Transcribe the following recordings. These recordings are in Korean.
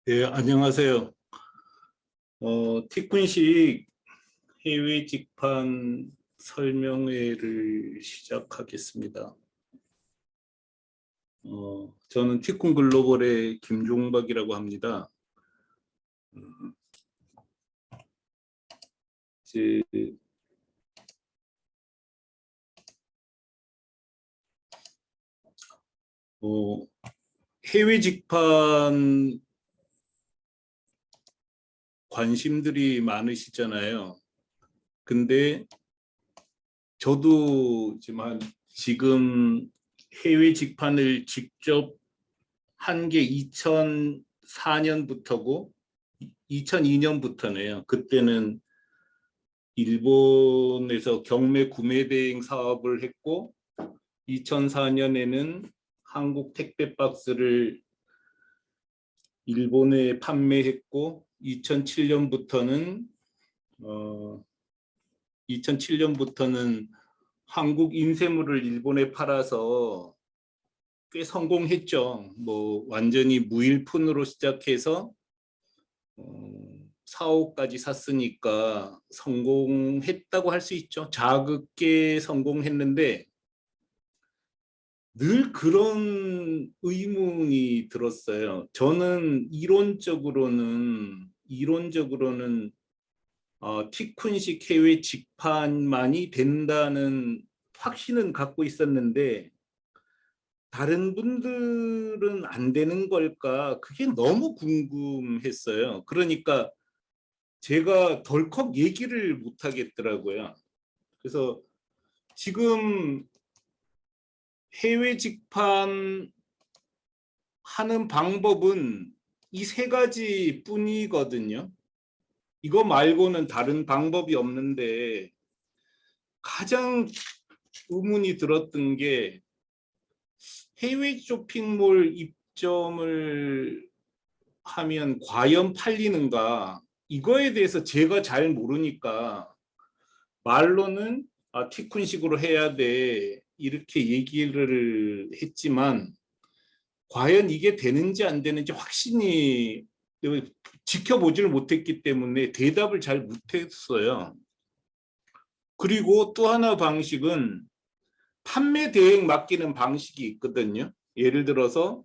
네, 안녕하세요. 티쿤식 해외 직판 설명회를 시작하겠습니다. 저는 티쿤 글로벌의 김종박이라고 합니다. 이제 어, 해외 직판 관심들이 많으시잖아요. 근데 저도 지금 해외 직판을 직접 한 게 2004년부터고 2002년부터네요. 그때는 일본에서 경매 구매 대행 사업을 했고 2004년에는 한국 택배 박스를 일본에 판매했고 2007년부터는 한국 인쇄물을 일본에 팔아서 꽤 성공했죠. 뭐 완전히 무일푼으로 시작해서 4억까지 샀으니까 성공했다고 할 수 있죠. 작게 성공했는데 늘 그런 의문이 들었어요. 저는 이론적으로는 티쿤식 해외 직판만이 된다는 확신은 갖고 있었는데 다른 분들은 안 되는 걸까? 그게 너무 궁금했어요. 그러니까 제가 덜컥 얘기를 못 하겠더라고요. 그래서 지금 해외 직판 하는 방법은 이 세 가지 뿐이거든요. 이거 말고는 다른 방법이 없는데 가장 의문이 들었던 게 해외 쇼핑몰 입점을 하면 과연 팔리는가? 이거에 대해서 제가 잘 모르니까 말로는 티쿤식으로 해야 돼 이렇게 얘기를 했지만 과연 이게 되는지 안 되는지 확신이 지켜보지를 못했기 때문에 대답을 잘 못했어요. 그리고 또 하나 방식은 판매 대행 맡기는 방식이 있거든요. 예를 들어서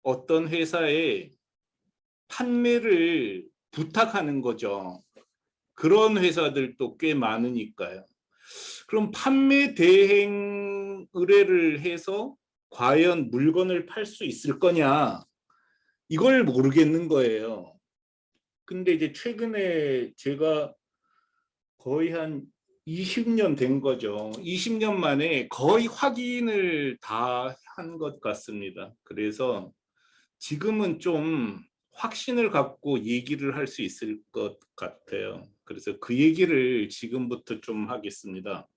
어떤 회사에 판매를 부탁하는 거죠. 그런 회사들도 꽤 많으니까요. 그럼 판매 대행 의뢰를 해서 과연 물건을 팔 수 있을 거냐? 이걸 모르겠는 거예요. 근데 이제 최근에 제가 거의 한 20년 된 거죠. 20년 만에 거의 확인을 다 한 것 같습니다. 그래서 지금은 좀 확신을 갖고 얘기를 할 수 있을 것 같아요. 그래서 그 얘기를 지금부터 좀 하겠습니다.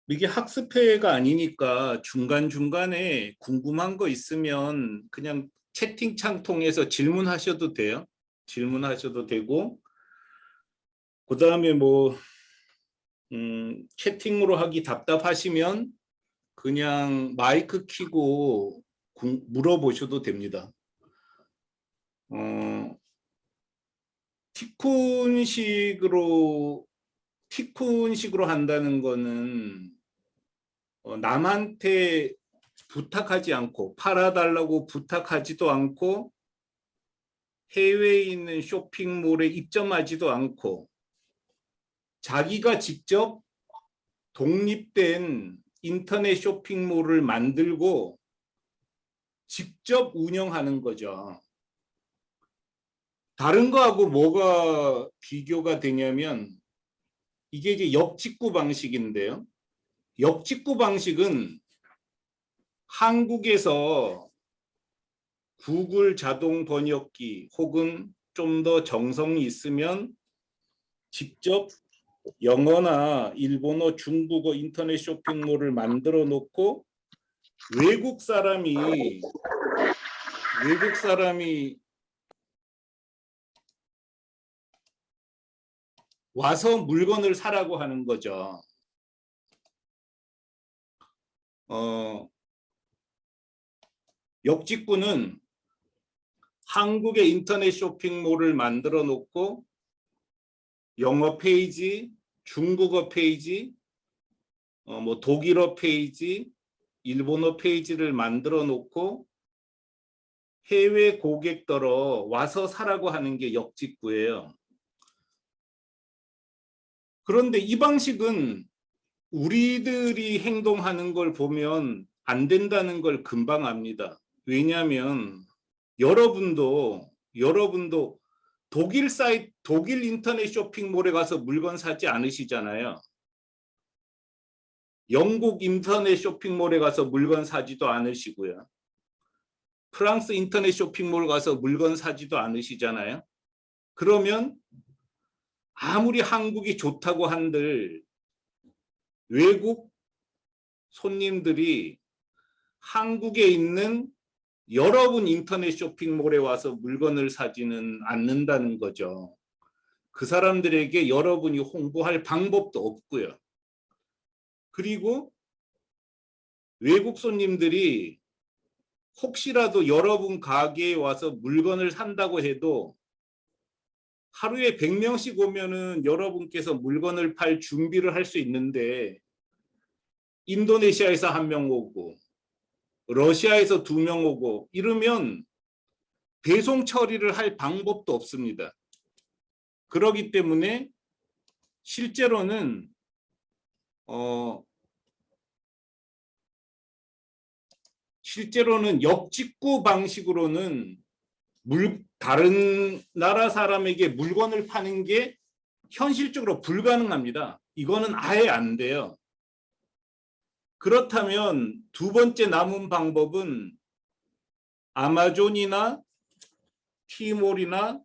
이게 학습회가 아니니까 중간중간에 궁금한 거 있으면 그냥 채팅창 통해서 질문하셔도 돼요. 질문하셔도 되고 그 다음에 뭐 채팅으로 하기 답답하시면 그냥 마이크 켜고 물어보셔도 됩니다. 어, 티쿤식으로 한다는 거는 남한테 부탁하지 않고 팔아달라고 부탁하지도 않고 해외에 있는 쇼핑몰에 입점하지도 않고 자기가 직접 독립된 인터넷 쇼핑몰을 만들고 직접 운영하는 거죠. 다른 거하고 뭐가 비교가 되냐면 이게 이제 역직구 방식인데요. 역직구 방식은 한국에서 구글 자동 번역기 혹은 좀 더 정성이 있으면 직접 영어나 일본어, 중국어 인터넷 쇼핑몰을 만들어 놓고 외국 사람이 와서 물건을 사라고 하는 거죠. 역직구는 한국의 인터넷 쇼핑몰을 만들어 놓고 영어 페이지, 중국어 페이지, 뭐 독일어 페이지, 일본어 페이지를 만들어 놓고 해외 고객들어 와서 사라고 하는 게 역직구예요. 그런데 이 방식은 우리들이 행동하는 걸 보면 안 된다는 걸 금방 압니다. 왜냐하면 여러분도 독일 인터넷 쇼핑몰에 가서 물건 사지 않으시잖아요. 영국 인터넷 쇼핑몰에 가서 물건 사지도 않으시고요. 프랑스 인터넷 쇼핑몰 가서 물건 사지도 않으시잖아요. 그러면 아무리 한국이 좋다고 한들 외국 손님들이 한국에 있는 여러분 인터넷 쇼핑몰에 와서 물건을 사지는 않는다는 거죠. 그 사람들에게 여러분이 홍보할 방법도 없고요. 그리고 외국 손님들이 혹시라도 여러분 가게에 와서 물건을 산다고 해도 하루에 100명씩 오면은 여러분께서 물건을 팔 준비를 할 수 있는데 인도네시아에서 1명 오고 러시아에서 2명 오고 이러면 배송 처리를 할 방법도 없습니다. 그렇기 때문에 실제로는 역직구 방식으로는 다른 나라 사람에게 물건을 파는 게 현실적으로 불가능합니다. 이거는 아예 안 돼요. 그렇다면 두 번째 남은 방법은 아마존이나 티몰이나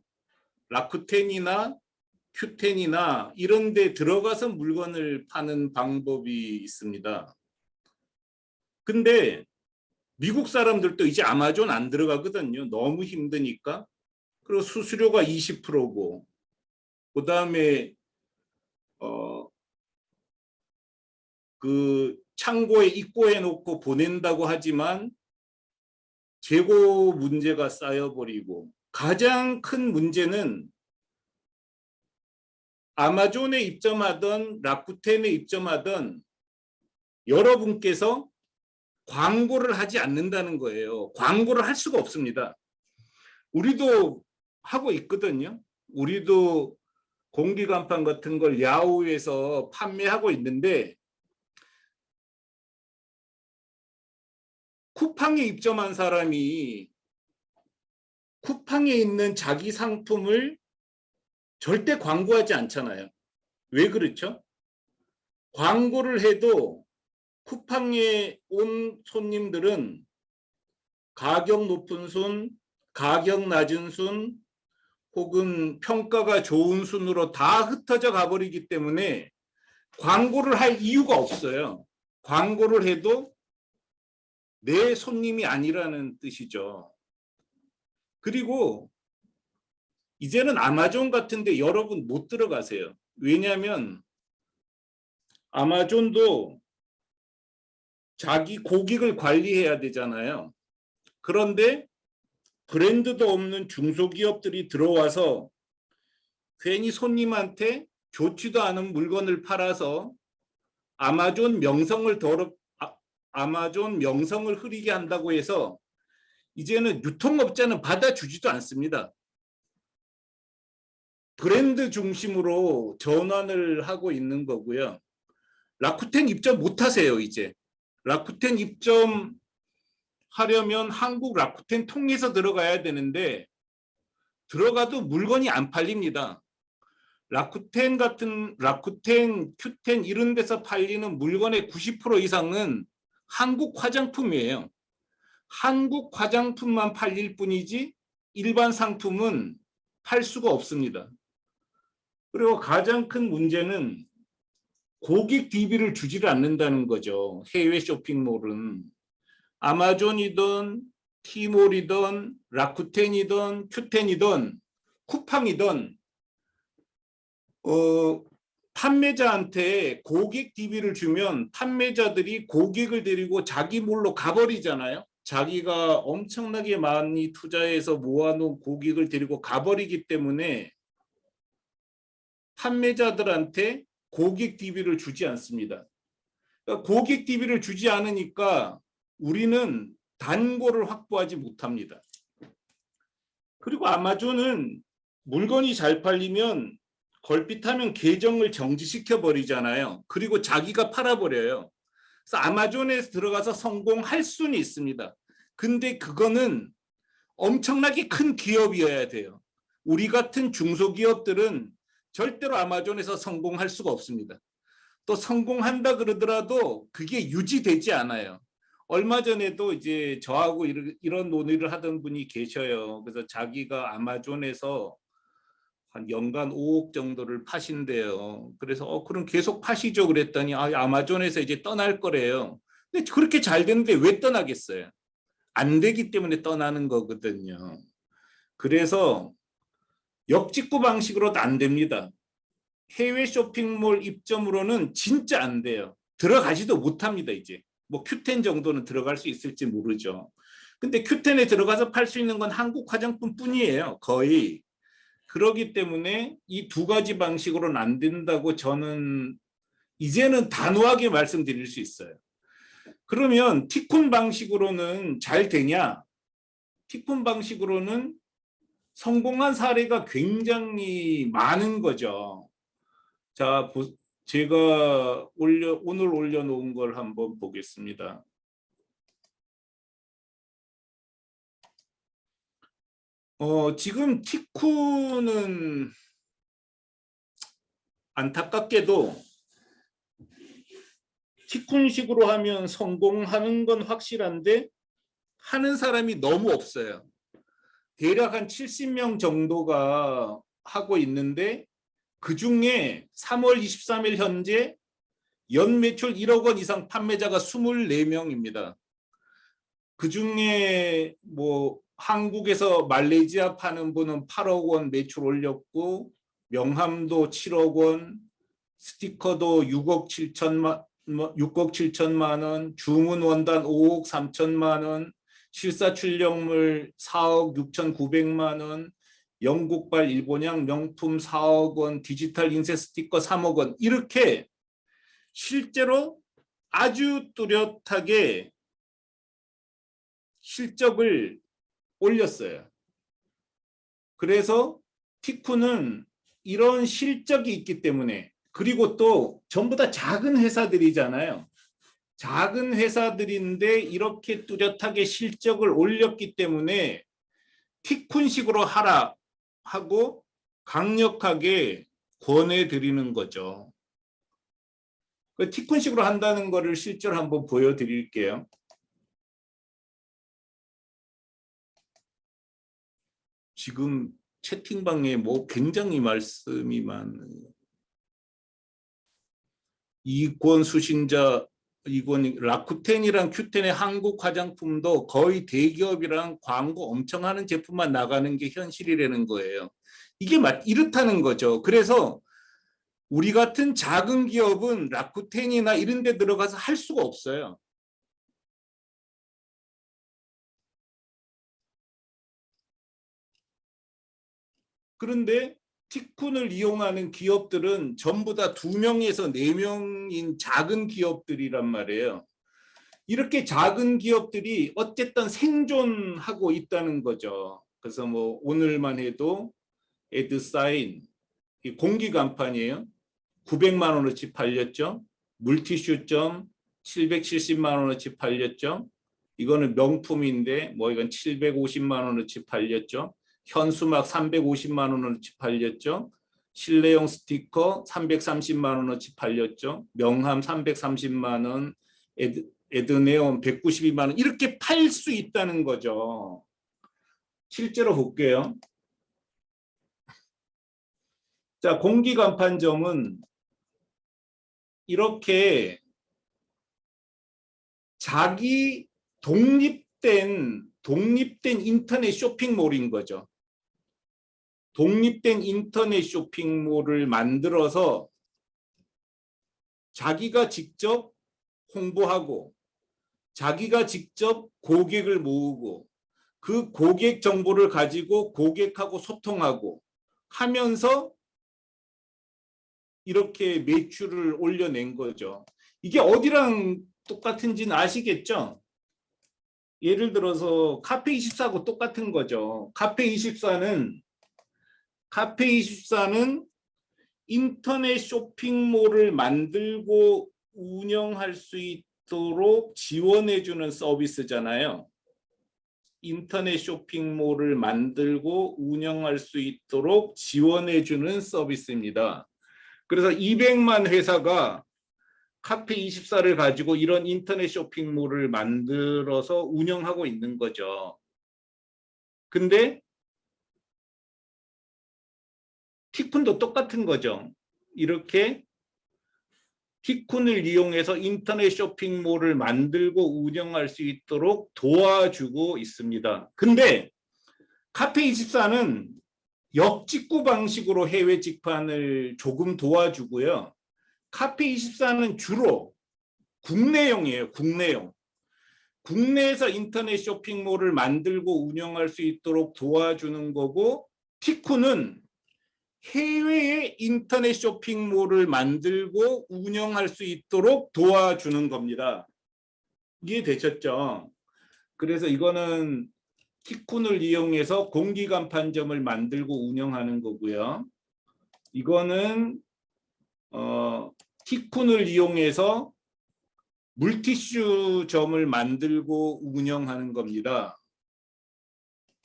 라쿠텐이나 큐텐이나 이런 데 들어가서 물건을 파는 방법이 있습니다. 근데 미국 사람들도 이제 아마존 안 들어가거든요. 너무 힘드니까. 그리고 수수료가 20%고 그다음에 그 창고에 입고해 놓고 보낸다고 하지만 재고 문제가 쌓여버리고 가장 큰 문제는 아마존에 입점하던 라쿠텐에 입점하던 여러분께서 광고를 하지 않는다는 거예요. 광고를 할 수가 없습니다. 우리도 하고 있거든요. 우리도 공기간판 같은 걸 야후에서 판매하고 있는데 쿠팡에 입점한 사람이 쿠팡에 있는 자기 상품을 절대 광고하지 않잖아요. 왜 그렇죠? 광고를 해도 쿠팡에 온 손님들은 가격 높은 순, 가격 낮은 순, 혹은 평가가 좋은 순으로 다 흩어져 가버리기 때문에 광고를 할 이유가 없어요. 광고를 해도 내 손님이 아니라는 뜻이죠. 그리고 이제는 아마존 같은데 여러분 못 들어가세요. 왜냐하면 아마존도 자기 고객을 관리해야 되잖아요. 그런데 브랜드도 없는 중소기업들이 들어와서 괜히 손님한테 좋지도 않은 물건을 팔아서 아마존 명성을 흐리게 한다고 해서 이제는 유통업자는 받아주지도 않습니다. 브랜드 중심으로 전환을 하고 있는 거고요. 라쿠텐 입점 못하세요. 이제 라쿠텐 입점하려면 한국 라쿠텐 통해서 들어가야 되는데 들어가도 물건이 안 팔립니다. 라쿠텐, 큐텐 이런 데서 팔리는 물건의 90% 이상은 한국 화장품이에요. 한국 화장품만 팔릴 뿐이지 일반 상품은 팔 수가 없습니다. 그리고 가장 큰 문제는 고객 DB를 주지를 않는다는 거죠. 해외 쇼핑몰은. 아마존이든 티몰이든 라쿠텐이든 큐텐이든 쿠팡이든 판매자한테 고객 DB를 주면 판매자들이 고객을 데리고 자기 몰로 가버리잖아요. 자기가 엄청나게 많이 투자해서 모아놓은 고객을 데리고 가버리기 때문에 판매자들한테 고객 DB를 주지 않습니다. 그러니까 고객 DB를 주지 않으니까 우리는 단골을 확보하지 못합니다. 그리고 아마존은 물건이 잘 팔리면 걸핏하면 계정을 정지시켜 버리잖아요. 그리고 자기가 팔아버려요. 그래서 아마존에 들어가서 성공할 수는 있습니다. 근데 그거는 엄청나게 큰 기업이어야 돼요. 우리 같은 중소기업들은 절대로 아마존에서 성공할 수가 없습니다. 또 성공한다 그러더라도 그게 유지되지 않아요. 얼마 전에도 이제 저하고 이런 논의를 하던 분이 계셔요. 그래서 자기가 아마존에서 한 연간 5억 정도를 파신대요. 그래서 그럼 계속 파시죠 그랬더니 아마존에서 이제 떠날 거래요. 근데 그렇게 잘 되는데 왜 떠나겠어요? 안 되기 때문에 떠나는 거거든요. 그래서 역직구 방식으로도 안 됩니다. 해외 쇼핑몰 입점으로는 진짜 안 돼요. 들어가지도 못합니다. 이제 뭐 Q10 정도는 들어갈 수 있을지 모르죠. 근데 Q10에 들어가서 팔 수 있는 건 한국 화장품뿐이에요. 거의. 그러기 때문에 이 두 가지 방식으로는 안 된다고 저는 이제는 단호하게 말씀드릴 수 있어요. 그러면 티쿤 방식으로는 잘 되냐? 티쿤 방식으로는 성공한 사례가 굉장히 많은 거죠. 자, 제가 오늘 올려놓은 걸 한번 보겠습니다. 지금 티쿤은 안타깝게도 티쿤식으로 하면 성공하는 건 확실한데 하는 사람이 너무 없어요. 대략 한 70명 정도가 하고 있는데 그중에 3월 23일 현재 연 매출 1억 원 이상 판매자가 24명입니다. 그중에 뭐 한국에서 말레이시아 파는 분은 8억 원 매출 올렸고 명함도 7억 원, 스티커도 6억 7천만 원, 주문 원단 5억 3천만 원, 실사 출력물 4억 6,900만 원, 영국발 일본향 명품 4억 원, 디지털 인쇄 스티커 3억 원 이렇게 실제로 아주 뚜렷하게 실적을 올렸어요. 그래서 티쿤은 이런 실적이 있기 때문에 그리고 또 전부 다 작은 회사들이잖아요. 작은 회사들인데 이렇게 뚜렷하게 실적을 올렸기 때문에 티쿤식으로 하라 하고 강력하게 권해드리는 거죠. 티쿤식으로 한다는 거를 실제로 한번 보여드릴게요. 지금 채팅방에 뭐 굉장히 말씀이 많은 이권 수신자 이권 라쿠텐이랑 Q10의 한국 화장품도 거의 대기업이랑 광고 엄청 하는 제품만 나가는 게 현실이라는 거예요. 이게 이렇다는 거죠. 그래서 우리 같은 작은 기업은 라쿠텐이나 이런 데 들어가서 할 수가 없어요. 그런데 티쿤을 이용하는 기업들은 전부 다 2명에서 4명인 작은 기업들이란 말이에요. 이렇게 작은 기업들이 어쨌든 생존하고 있다는 거죠. 그래서 뭐 오늘만 해도 에드사인 공기 간판이에요. 900만 원어치 팔렸죠. 물티슈점 770만 원어치 팔렸죠. 이거는 명품인데 뭐 이건 750만 원어치 팔렸죠. 현수막 350만 원어치 팔렸죠. 실내용 스티커 330만 원어치 팔렸죠. 명함 330만 원, 에드네온 192만 원 이렇게 팔 수 있다는 거죠. 실제로 볼게요. 자, 공기간판점은 이렇게 자기 독립된 인터넷 쇼핑몰인 거죠. 독립된 인터넷 쇼핑몰을 만들어서 자기가 직접 홍보하고 자기가 직접 고객을 모으고 그 고객 정보를 가지고 고객하고 소통하고 하면서 이렇게 매출을 올려낸 거죠. 이게 어디랑 똑같은지는 아시겠죠? 예를 들어서 카페24하고 똑같은 거죠. 카페24는 인터넷 쇼핑몰을 만들고 운영할 수 있도록 지원해주는 서비스잖아요. 인터넷 쇼핑몰을 만들고 운영할 수 있도록 지원해주는 서비스입니다. 그래서 200만 회사가 카페24를 가지고 이런 인터넷 쇼핑몰을 만들어서 운영하고 있는 거죠. 근데 티쿤도 똑같은 거죠. 이렇게 티쿤을 이용해서 인터넷 쇼핑몰을 만들고 운영할 수 있도록 도와주고 있습니다. 근데 카페24는 역직구 방식으로 해외 직판을 조금 도와주고요. 카페24는 주로 국내용이에요. 국내용. 국내에서 인터넷 쇼핑몰을 만들고 운영할 수 있도록 도와주는 거고, 티쿤은 해외에 인터넷 쇼핑몰을 만들고 운영할 수 있도록 도와주는 겁니다. 이해되셨죠? 그래서 이거는 티쿤을 이용해서 공기간판점을 만들고 운영하는 거고요. 이거는 티쿤을 이용해서 물티슈점을 만들고 운영하는 겁니다.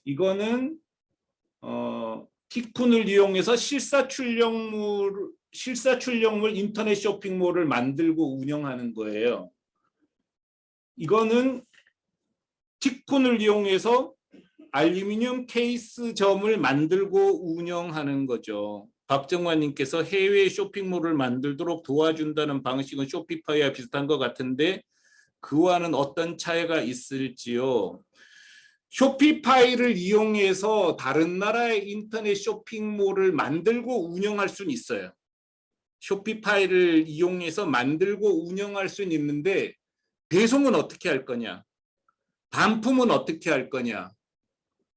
이거는 티쿤을 이용해서 실사출력물 인터넷 쇼핑몰을 만들고 운영하는 거예요. 이거는 티쿤을 이용해서 알루미늄 케이스점을 만들고 운영하는 거죠. 박정환님께서 해외 쇼핑몰을 만들도록 도와준다는 방식은 쇼피파이와 비슷한 것 같은데 그와는 어떤 차이가 있을지요? 쇼피파이를 이용해서 다른 나라의 인터넷 쇼핑몰을 만들고 운영할 수는 있어요. 쇼피파이를 이용해서 만들고 운영할 수는 있는데 배송은 어떻게 할 거냐? 반품은 어떻게 할 거냐?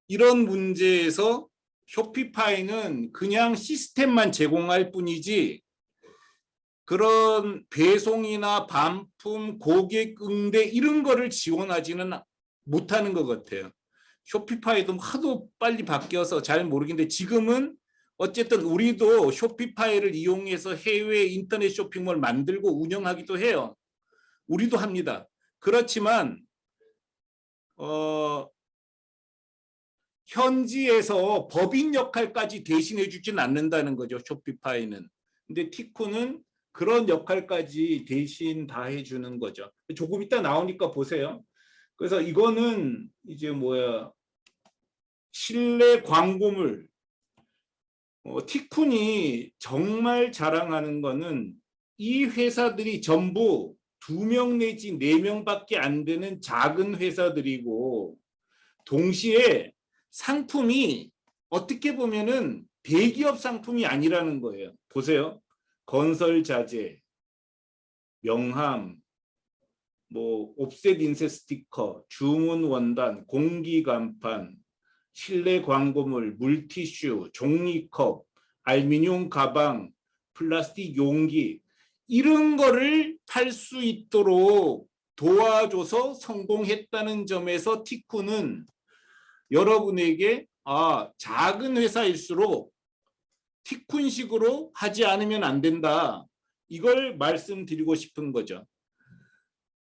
이런 문제에서 쇼피파이는 그냥 시스템만 제공할 뿐이지 그런 배송이나 반품, 고객 응대 이런 거를 지원하지는 못하는 것 같아요. 쇼피파이도 하도 빨리 바뀌어서 잘 모르겠는데 지금은 어쨌든 우리도 쇼피파이를 이용해서 해외 인터넷 쇼핑몰 만들고 운영하기도 해요. 우리도 합니다. 그렇지만 현지에서 법인 역할까지 대신해 주진 않는다는 거죠. 쇼피파이는. 근데 티쿤은 그런 역할까지 대신 다 해주는 거죠. 조금 이따 나오니까 보세요. 그래서 이거는 이제 실내 광고물. 티쿤이 정말 자랑하는 거는 이 회사들이 전부 2명 내지 4명밖에 안 되는 작은 회사들이고 동시에 상품이 어떻게 보면은 대기업 상품이 아니라는 거예요. 보세요. 건설 자재, 명함, 옵셋 인쇄 스티커, 주문 원단, 공기 간판, 실내 광고물, 물티슈, 종이컵, 알루미늄 가방, 플라스틱 용기 이런 거를 팔 수 있도록 도와줘서 성공했다는 점에서 티쿤은 여러분에게 작은 회사일수록 티쿤식으로 하지 않으면 안 된다. 이걸 말씀드리고 싶은 거죠.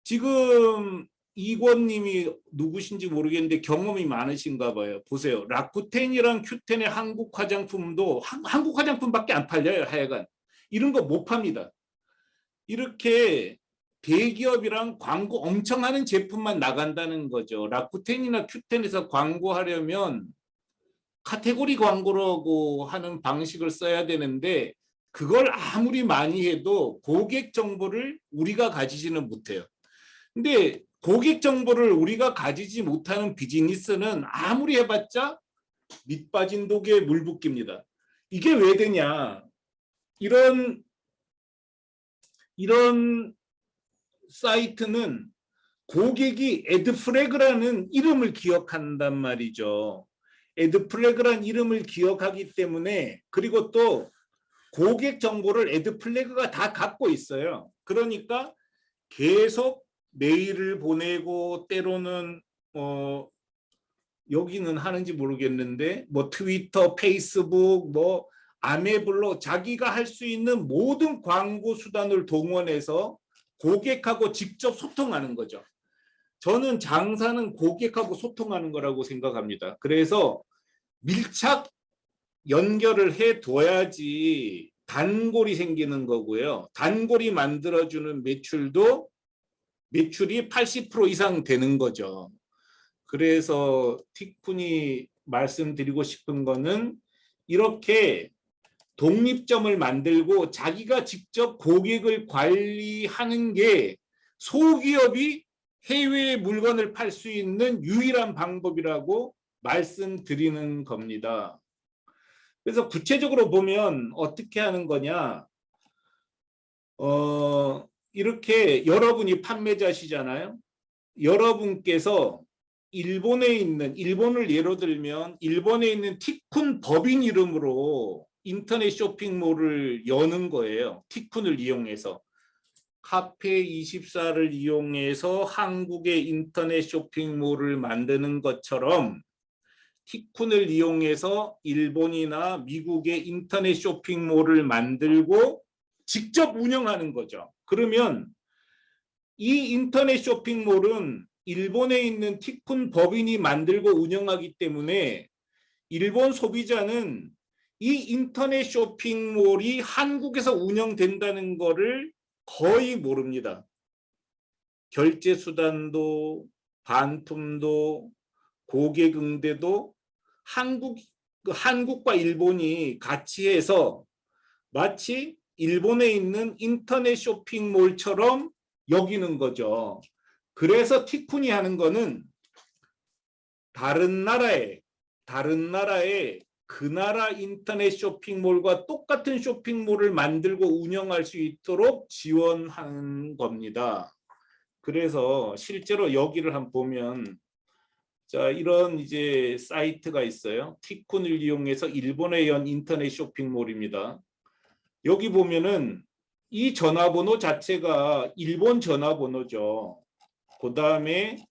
지금 이권님이 누구신지 모르겠는데 경험이 많으신가 봐요. 보세요. 라쿠텐이랑 큐텐의 한국 화장품도 한국 화장품밖에 안 팔려요. 하여간 이런 거 못 팝니다. 이렇게 대기업이랑 광고 엄청 하는 제품만 나간다는 거죠. 라쿠텐이나 큐텐에서 광고하려면 카테고리 광고라고 하는 방식을 써야 되는데 그걸 아무리 많이 해도 고객 정보를 우리가 가지지는 못해요. 근데 고객 정보를 우리가 가지지 못하는 비즈니스는 아무리 해봤자 밑 빠진 독에 물 붓기입니다. 이게 왜 되냐? 이런 사이트는 고객이 애드플래그라는 이름을 기억한단 말이죠. 애드플래그란 이름을 기억하기 때문에, 그리고 또 고객 정보를 애드플래그가 다 갖고 있어요. 그러니까 계속 메일을 보내고, 때로는 여기는 하는지 모르겠는데 뭐 트위터, 페이스북, 뭐 아메블로, 자기가 할 수 있는 모든 광고 수단을 동원해서 고객하고 직접 소통하는 거죠. 저는 장사는 고객하고 소통하는 거라고 생각합니다. 그래서 밀착 연결을 해둬야지 단골이 생기는 거고요. 단골이 만들어주는 매출이 80% 이상 되는 거죠. 그래서 티쿤이 말씀드리고 싶은 거는, 이렇게 독립점을 만들고 자기가 직접 고객을 관리하는 게 소기업이 해외에 물건을 팔 수 있는 유일한 방법이라고 말씀드리는 겁니다. 그래서 구체적으로 보면 어떻게 하는 거냐, 이렇게 여러분이 판매자시잖아요. 여러분께서 일본을 예로 들면 일본에 있는 티쿤 법인 이름으로 인터넷 쇼핑몰을 여는 거예요. 티쿤을 이용해서. 카페24를 이용해서 한국의 인터넷 쇼핑몰을 만드는 것처럼 티쿤을 이용해서 일본이나 미국의 인터넷 쇼핑몰을 만들고 직접 운영하는 거죠. 그러면 이 인터넷 쇼핑몰은 일본에 있는 티쿤 법인이 만들고 운영하기 때문에 일본 소비자는 이 인터넷 쇼핑몰이 한국에서 운영된다는 것을 거의 모릅니다. 결제 수단도 반품도 고객 응대도 한국과 일본이 같이 해서 마치 일본에 있는 인터넷 쇼핑몰처럼 여기는 거죠. 그래서 티쿤이 하는 거는 다른 나라에 그 나라 인터넷 쇼핑몰과 똑같은 쇼핑몰을 만들고 운영할 수 있도록 지원하는 겁니다. 그래서 실제로 여기를 한번 보면, 자, 이런 이제 사이트가 있어요. 티쿤을 이용해서 일본에 연 인터넷 쇼핑몰입니다. 여기 보면은 이 전화번호 자체가 일본 전화번호죠. 그 다음에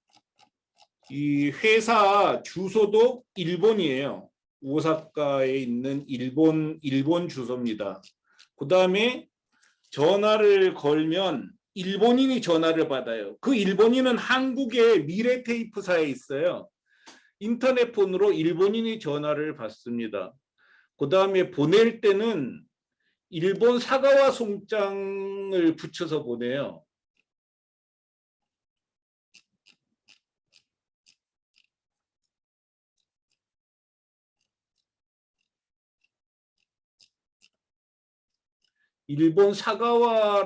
이 회사 주소도 일본이에요. 오사카에 있는 일본 주소입니다. 그 다음에 전화를 걸면 일본인이 전화를 받아요. 그 일본인은 한국의 미래테이프사에 있어요. 인터넷 폰으로 일본인이 전화를 받습니다. 그 다음에 보낼 때는 일본 사과와 송장을 붙여서 보내요. 일본 사과와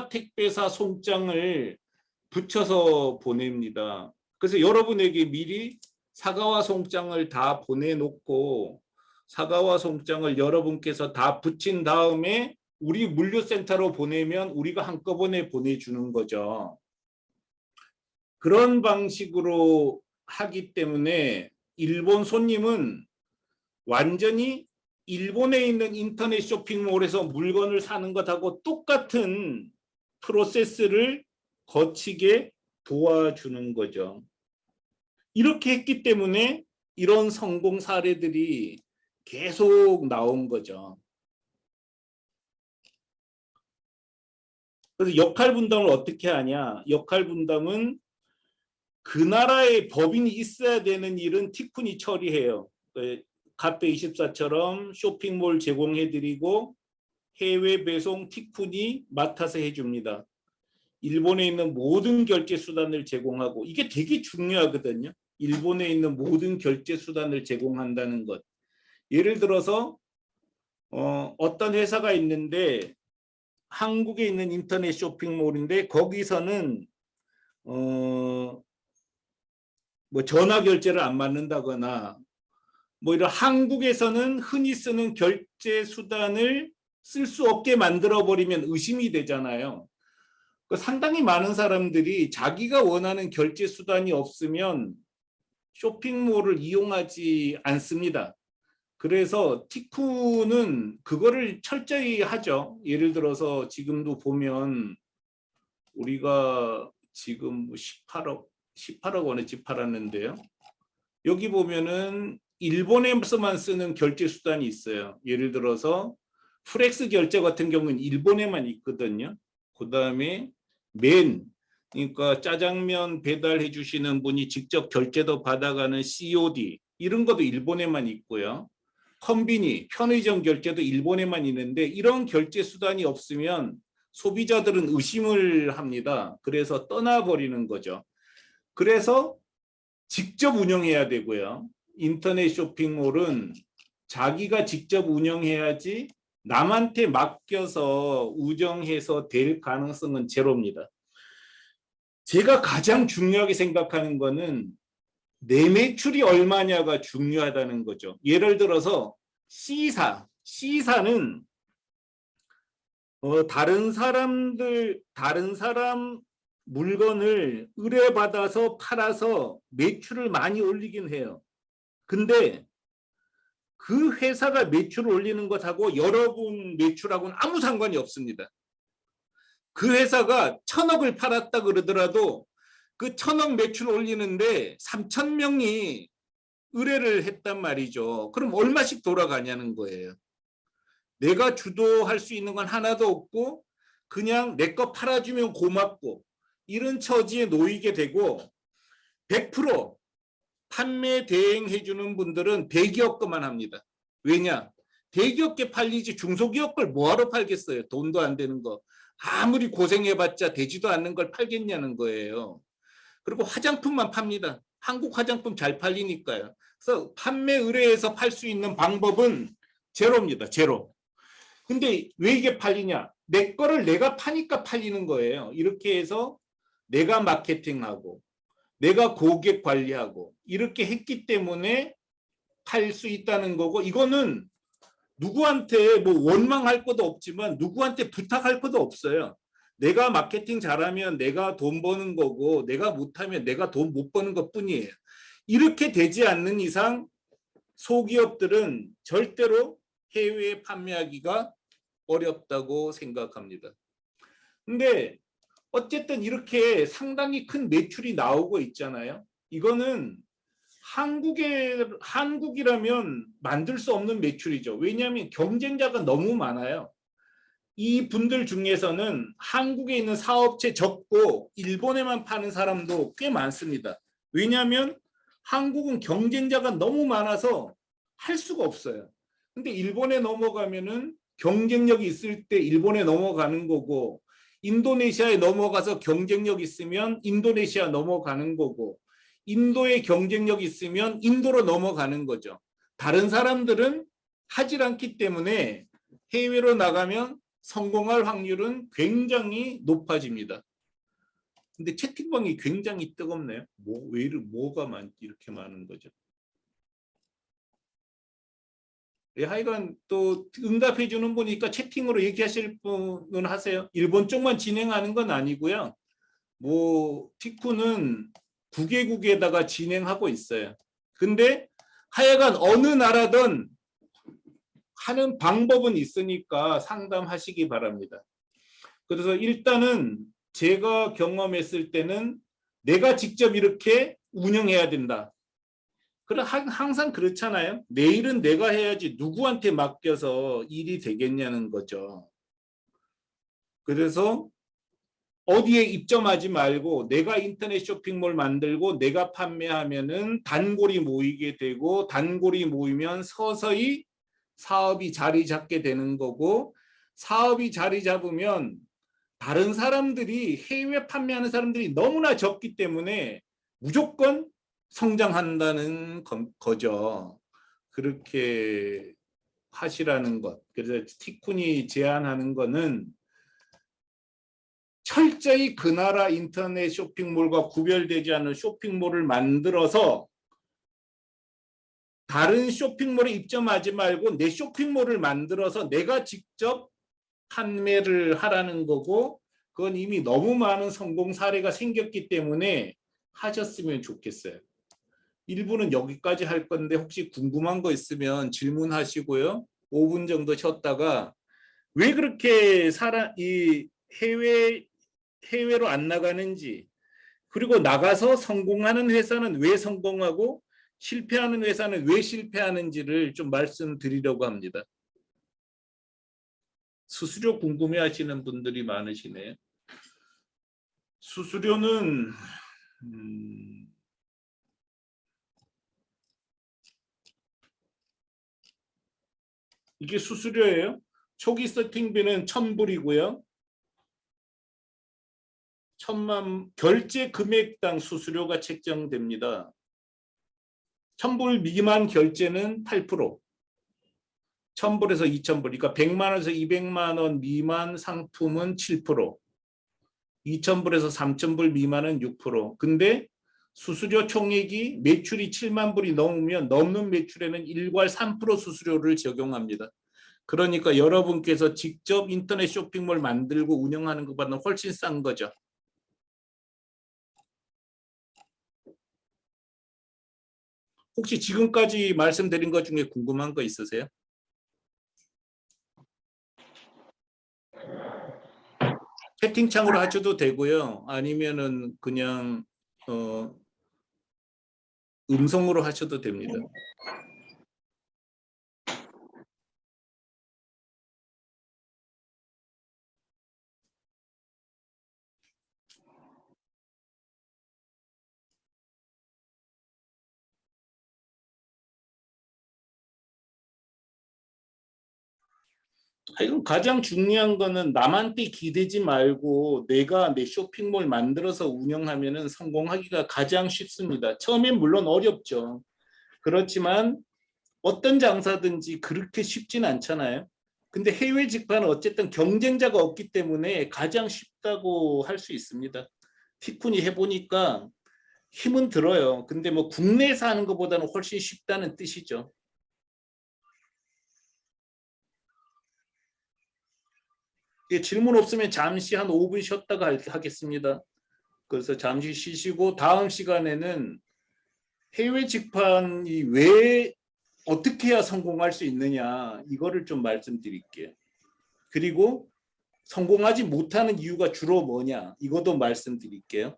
택배사 송장을 붙여서 보냅니다. 그래서 여러분에게 미리 사과와 송장을 다 보내놓고, 사과와 송장을 여러분께서 다 붙인 다음에 우리 물류센터로 보내면 우리가 한꺼번에 보내주는 거죠. 그런 방식으로 하기 때문에 일본 손님은 완전히 일본에 있는 인터넷 쇼핑몰에서 물건을 사는 것하고 똑같은 프로세스를 거치게 도와주는 거죠. 이렇게 했기 때문에 이런 성공 사례들이 계속 나온 거죠. 그래서 역할 분담을 어떻게 하냐? 역할 분담은 그 나라의 법인이 있어야 되는 일은 티쿤이 처리해요. 카페24처럼 쇼핑몰 제공해드리고 해외 배송 티쿤이 맡아서 해줍니다. 일본에 있는 모든 결제 수단을 제공하고, 이게 되게 중요하거든요. 일본에 있는 모든 결제 수단을 제공한다는 것. 예를 들어서 어떤 회사가 있는데 한국에 있는 인터넷 쇼핑몰인데 거기서는 뭐 전화 결제를 안 받는다거나, 뭐 이런 한국에서는 흔히 쓰는 결제 수단을 쓸 수 없게 만들어 버리면 의심이 되잖아요. 상당히 많은 사람들이 자기가 원하는 결제 수단이 없으면 쇼핑몰을 이용하지 않습니다. 그래서 티쿤은 그거를 철저히 하죠. 예를 들어서 지금도 보면 우리가 지금 18억 원에 집 팔았는데요. 여기 보면은 일본에서만 쓰는 결제 수단이 있어요. 예를 들어서 프렉스 결제 같은 경우는 일본에만 있거든요. 그 다음에 그러니까 짜장면 배달해 주시는 분이 직접 결제도 받아가는 COD 이런 것도 일본에만 있고요. 컨비니, 편의점 결제도 일본에만 있는데 이런 결제 수단이 없으면 소비자들은 의심을 합니다. 그래서 떠나버리는 거죠. 그래서 직접 운영해야 되고요. 인터넷 쇼핑몰은 자기가 직접 운영해야지 남한테 맡겨서 운영해서 될 가능성은 제로입니다. 제가 가장 중요하게 생각하는 거는 내 매출이 얼마냐가 중요하다는 거죠. 예를 들어서 C사는 다른 사람 물건을 의뢰받아서 팔아서 매출을 많이 올리긴 해요. 근데 그 회사가 매출을 올리는 것하고 여러분 매출하고는 아무 상관이 없습니다. 그 회사가 1,000억을 팔았다 그러더라도 그 1,000억 매출 올리는데 3,000명이 의뢰를 했단 말이죠. 그럼 얼마씩 돌아가냐는 거예요. 내가 주도할 수 있는 건 하나도 없고 그냥 내 거 팔아주면 고맙고 이런 처지에 놓이게 되고 100% 판매 대행해주는 분들은 대기업 것만 합니다. 왜냐? 대기업계 팔리지 중소기업 걸 뭐하러 팔겠어요? 돈도 안 되는 거. 아무리 고생해봤자 되지도 않는 걸 팔겠냐는 거예요. 그리고 화장품만 팝니다. 한국 화장품 잘 팔리니까요. 그래서 판매 의뢰해서 팔 수 있는 방법은 제로입니다. 제로. 근데 왜 이게 팔리냐? 내 거를 내가 파니까 팔리는 거예요. 이렇게 해서 내가 마케팅하고 내가 고객 관리하고 이렇게 했기 때문에 팔 수 있다는 거고 이거는 누구한테 뭐 원망할 것도 없지만 누구한테 부탁할 것도 없어요. 내가 마케팅 잘하면 내가 돈 버는 거고 내가 못하면 내가 돈 못 버는 것뿐이에요. 이렇게 되지 않는 이상 소기업들은 절대로 해외에 판매하기가 어렵다고 생각합니다. 근데 어쨌든 이렇게 상당히 큰 매출이 나오고 있잖아요. 이거는 한국이라면 만들 수 없는 매출이죠. 왜냐하면 경쟁자가 너무 많아요. 이 분들 중에서는 한국에 있는 사업체 적고 일본에만 파는 사람도 꽤 많습니다. 왜냐하면 한국은 경쟁자가 너무 많아서 할 수가 없어요. 근데 일본에 넘어가면은 경쟁력이 있을 때 일본에 넘어가는 거고 인도네시아에 넘어가서 경쟁력 있으면 인도네시아 넘어가는 거고 인도에 경쟁력 있으면 인도로 넘어가는 거죠. 다른 사람들은 하질 않기 때문에 해외로 나가면 성공할 확률은 굉장히 높아집니다. 근데 채팅방이 굉장히 뜨겁네요. 뭐가 이렇게 많은 거죠? 예, 하여간 또 응답해 주는 분이니까 채팅으로 얘기하실 분은 하세요. 일본 쪽만 진행하는 건 아니고요. 뭐 티쿠는 9개국에다가 진행하고 있어요. 근데 하여간 어느 나라든 하는 방법은 있으니까 상담하시기 바랍니다. 그래서 일단은 제가 경험했을 때는 내가 직접 이렇게 운영해야 된다. 그럼 항상 그렇잖아요. 내일은 내가 해야지 누구한테 맡겨서 일이 되겠냐는 거죠. 그래서 어디에 입점하지 말고 내가 인터넷 쇼핑몰 만들고 내가 판매하면은 단골이 모이게 되고 단골이 모이면 서서히 사업이 자리 잡게 되는 거고 사업이 자리 잡으면 다른 사람들이 해외 판매하는 사람들이 너무나 적기 때문에 무조건 성장한다는 거죠. 그렇게 하시라는 것. 그래서 티쿤이 제안하는 거는 철저히 그 나라 인터넷 쇼핑몰과 구별되지 않는 쇼핑몰을 만들어서 다른 쇼핑몰에 입점하지 말고 내 쇼핑몰을 만들어서 내가 직접 판매를 하라는 거고 그건 이미 너무 많은 성공 사례가 생겼기 때문에 하셨으면 좋겠어요. 1부는 여기까지 할 건데 혹시 궁금한 거 있으면 질문하시고요. 5분 정도 쉬었다가 왜 그렇게 이 해외로 안 나가는지, 그리고 나가서 성공하는 회사는 왜 성공하고 실패하는 회사는 왜 실패하는지를 좀 말씀드리려고 합니다. 수수료 궁금해하시는 분들이 많으시네요. 수수료는 이게 수수료예요. 초기 세팅비는 1,000불이고요. 결제 금액당 수수료가 책정됩니다. 1,000불 미만 결제는 8%, 1,000불에서 2,000불, 그러니까 100만 원에서 200만 원 미만 상품은 7%, 2,000불에서 3,000불 미만은 6%. 근데 수수료 총액이 매출이 7만 불이 넘으면 넘는 매출에는 일괄 3% 수수료를 적용합니다. 그러니까 여러분께서 직접 인터넷 쇼핑몰 만들고 운영하는 것보다는 훨씬 싼 거죠. 혹시 지금까지 말씀드린 것 중에 궁금한 거 있으세요? 채팅창으로 하셔도 되고요. 아니면은 그냥 음성으로 하셔도 됩니다. 가장 중요한 거는 남한테 기대지 말고 내가 내 쇼핑몰 만들어서 운영하면은 성공하기가 가장 쉽습니다. 처음엔 물론 어렵죠. 그렇지만 어떤 장사든지 그렇게 쉽진 않잖아요. 근데 해외 직판은 어쨌든 경쟁자가 없기 때문에 가장 쉽다고 할 수 있습니다. 티쿤이 해보니까 힘은 들어요. 근데 뭐 국내에서 하는 것보다는 훨씬 쉽다는 뜻이죠. 질문 없으면 잠시 한 5분 쉬었다가 하겠습니다. 그래서 잠시 쉬시고 다음 시간에는 해외 직판이 왜 어떻게 해야 성공할 수 있느냐 이거를 좀 말씀드릴게요. 그리고 성공하지 못하는 이유가 주로 뭐냐 이것도 말씀드릴게요.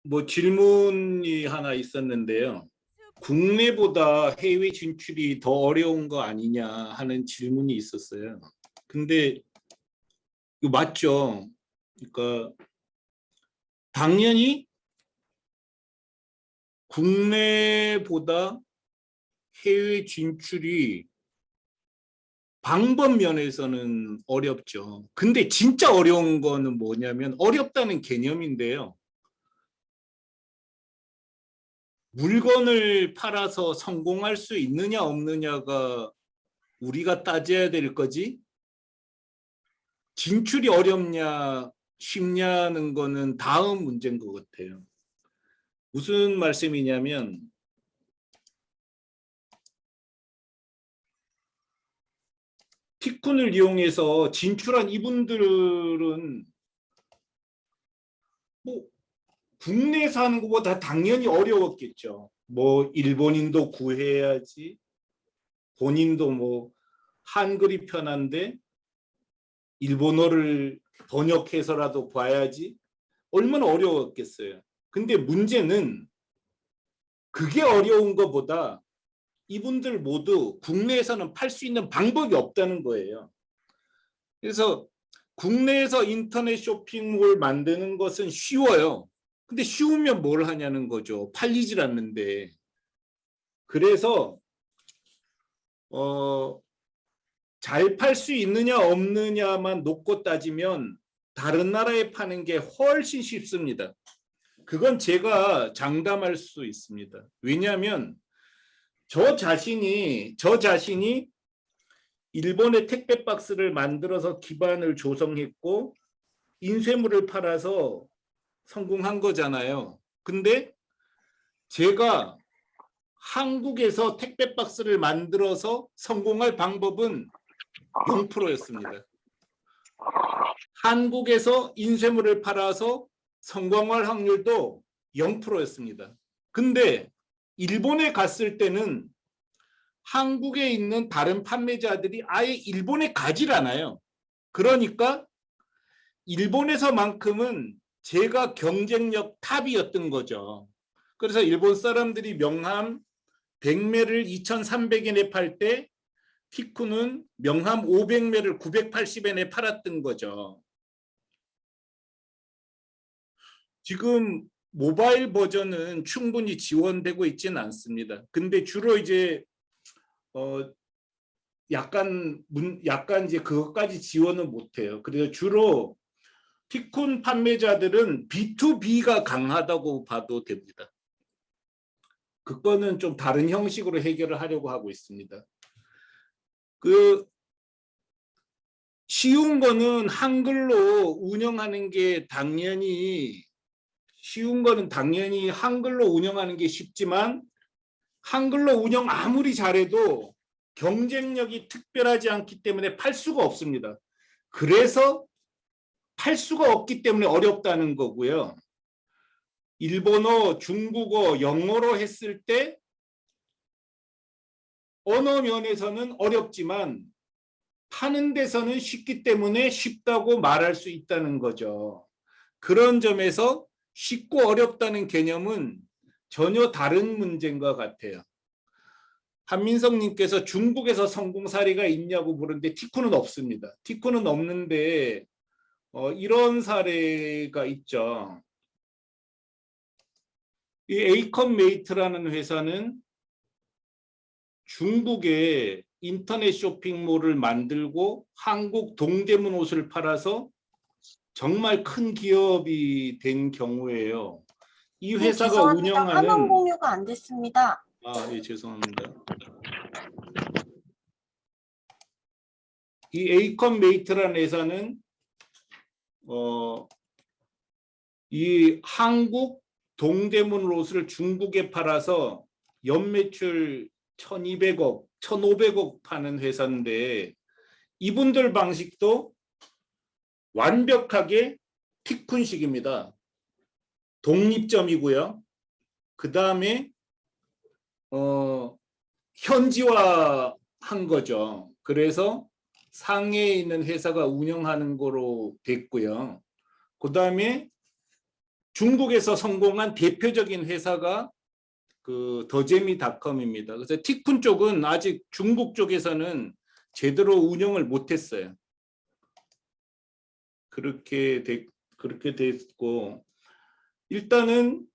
뭐 질문이 하나 있었는데요. 국내보다 해외 진출이 더 어려운 거 아니냐 하는 질문이 있었어요. 근데 이거 맞죠? 그러니까 당연히 국내보다 해외 진출이 방법 면에서는 어렵죠. 근데 진짜 어려운 거는 뭐냐면 어렵다는 개념인데요. 물건을 팔아서 성공할 수 있느냐 없느냐가 우리가 따져야 될 거지. 진출이 어렵냐 쉽냐는 거는 다음 문제인 것 같아요. 무슨 말씀이냐면 티쿤을 이용해서 진출한 이분들은 뭐 국내에서 하는 것보다 당연히 어려웠겠죠. 뭐 일본인도 구해야지, 본인도 뭐 한글이 편한데 일본어를 번역해서라도 봐야지, 얼마나 어려웠겠어요. 근데 문제는 그게 어려운 것보다 이분들 모두 국내에서는 팔 수 있는 방법이 없다는 거예요. 그래서 국내에서 인터넷 쇼핑몰 만드는 것은 쉬워요. 근데 쉬우면 뭘 하냐는 거죠. 팔리질 않는데. 그래서 잘 팔 수 있느냐 없느냐만 놓고 따지면 다른 나라에 파는 게 훨씬 쉽습니다. 그건 제가 장담할 수 있습니다. 왜냐하면 저 자신이 일본의 택배 박스를 만들어서 기반을 조성했고 인쇄물을 팔아서 성공한 거잖아요. 근데 제가 한국에서 택배 박스를 만들어서 성공할 방법은 0%였습니다. 한국에서 인쇄물을 팔아서 성공할 확률도 0%였습니다. 근데 일본에 갔을 때는 한국에 있는 다른 판매자들이 아예 일본에 가질 않아요. 그러니까 일본에서만큼은 제가 경쟁력 탑이었던 거죠. 그래서 일본 사람들이 명함 100매를 2,300엔에 팔 때 티쿤은 명함 500매를 980엔에 팔았던 거죠. 지금 모바일 버전은 충분히 지원되고 있지는 않습니다. 근데 주로 이제 약간 이제 그것까지 지원은 못해요. 그래서 주로 티쿤 판매자들은 B2B가 강하다고 봐도 됩니다. 그거는 좀 다른 형식으로 해결을 하려고 하고 있습니다. 그 쉬운 거는 한글로 운영하는 게 당연히 한글로 운영하는 게 쉽지만 한글로 운영 아무리 잘해도 경쟁력이 특별하지 않기 때문에 팔 수가 없습니다. 그래서 팔 수가 없기 때문에 어렵다는 거고요. 일본어, 중국어, 영어로 했을 때 언어 면에서는 어렵지만 파는 데서는 쉽기 때문에 쉽다고 말할 수 있다는 거죠. 그런 점에서 쉽고 어렵다는 개념은 전혀 다른 문제인 것 같아요. 한민성님께서 중국에서 성공 사례가 있냐고 물었는데 티쿠는 없습니다. 티쿠는 없는데 이런 사례가 있죠. 이 에이컨메이트라는 회사는 중국에 인터넷 쇼핑몰을 만들고 한국 동대문 옷을 팔아서 정말 큰 기업이 된 경우에요. 이 네, 회사가 죄송합니다. 화면 운영하는 공유가 안 됐습니다. 예, 죄송합니다. 이 에이컨메이트라는 회사는 이 한국 동대문 옷을 중국에 팔아서 연매출 1,200억, 1,500억 파는 회사인데 이분들 방식도 완벽하게 티쿤식입니다. 독립점이고요. 그 다음에 현지화한 거죠. 그래서 상해에 있는 회사가 운영하는 거로 됐고요. 그 다음에 중국에서 성공한 대표적인 회사가 그 더재미닷컴입니다. 그래서 티쿤 쪽은 아직 중국 쪽에서는 제대로 운영을 못했어요. 그렇게 됐고 일단은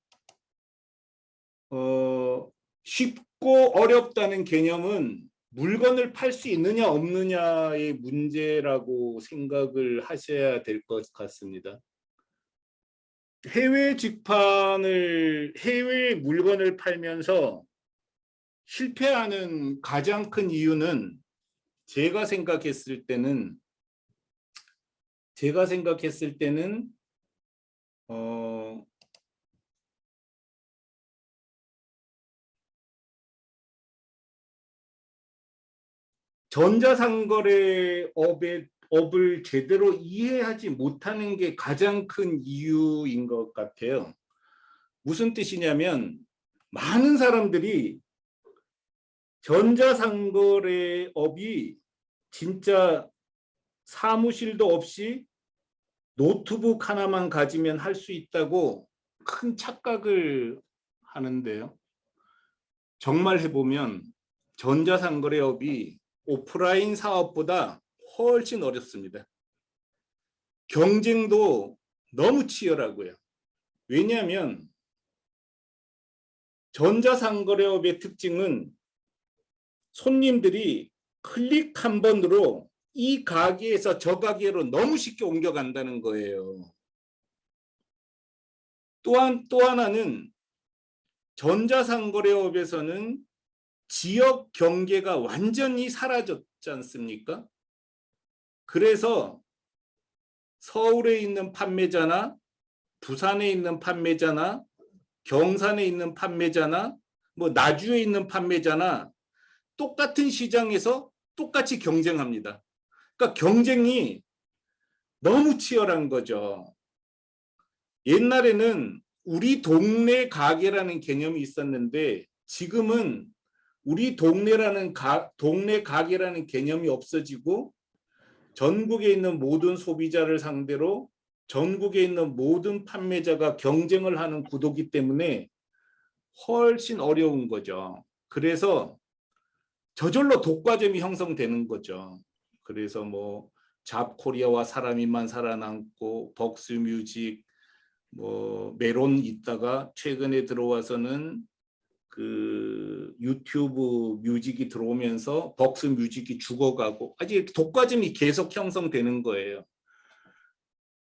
쉽고 어렵다는 개념은 물건을 팔 수 있느냐 없느냐의 문제라고 생각을 하셔야 될 것 같습니다. 해외 물건을 팔면서 실패하는 가장 큰 이유는 제가 생각했을 때는 업을 제대로 이해하지 못하는 게 가장 큰 이유인 것 같아요. 무슨 뜻이냐면 많은 사람들이 전자상거래업이 진짜 사무실도 없이 노트북 하나만 가지면 할 수 있다고 큰 착각을 하는데요. 정말 해보면 전자상거래업이 오프라인 사업보다 훨씬 어렵습니다. 경쟁도 너무 치열하고요. 왜냐하면 전자상거래업의 특징은 손님들이 클릭 한 번으로 이 가게에서 저 가게로 너무 쉽게 옮겨간다는 거예요. 또 하나는 전자상거래업에서는 지역 경계가 완전히 사라졌지 않습니까? 그래서 서울에 있는 판매자나 부산에 있는 판매자나 경산에 있는 판매자나 뭐 나주에 있는 판매자나 똑같은 시장에서 똑같이 경쟁합니다. 그러니까 경쟁이 너무 치열한 거죠. 옛날에는 우리 동네 가게라는 개념이 있었는데 지금은 우리 동네 가게라는 개념이 없어지고 전국에 있는 모든 소비자를 상대로 전국에 있는 모든 판매자가 경쟁을 하는 구도이기 때문에 훨씬 어려운 거죠. 그래서 저절로 독과점이 형성되는 거죠. 그래서 뭐 잡코리아와 사람이만 살아남고 벅스뮤직, 뭐 메론 있다가 최근에 들어와서는 그 유튜브 뮤직이 들어오면서 벅스 뮤직이 죽어가고 아직 독과점이 계속 형성되는 거예요.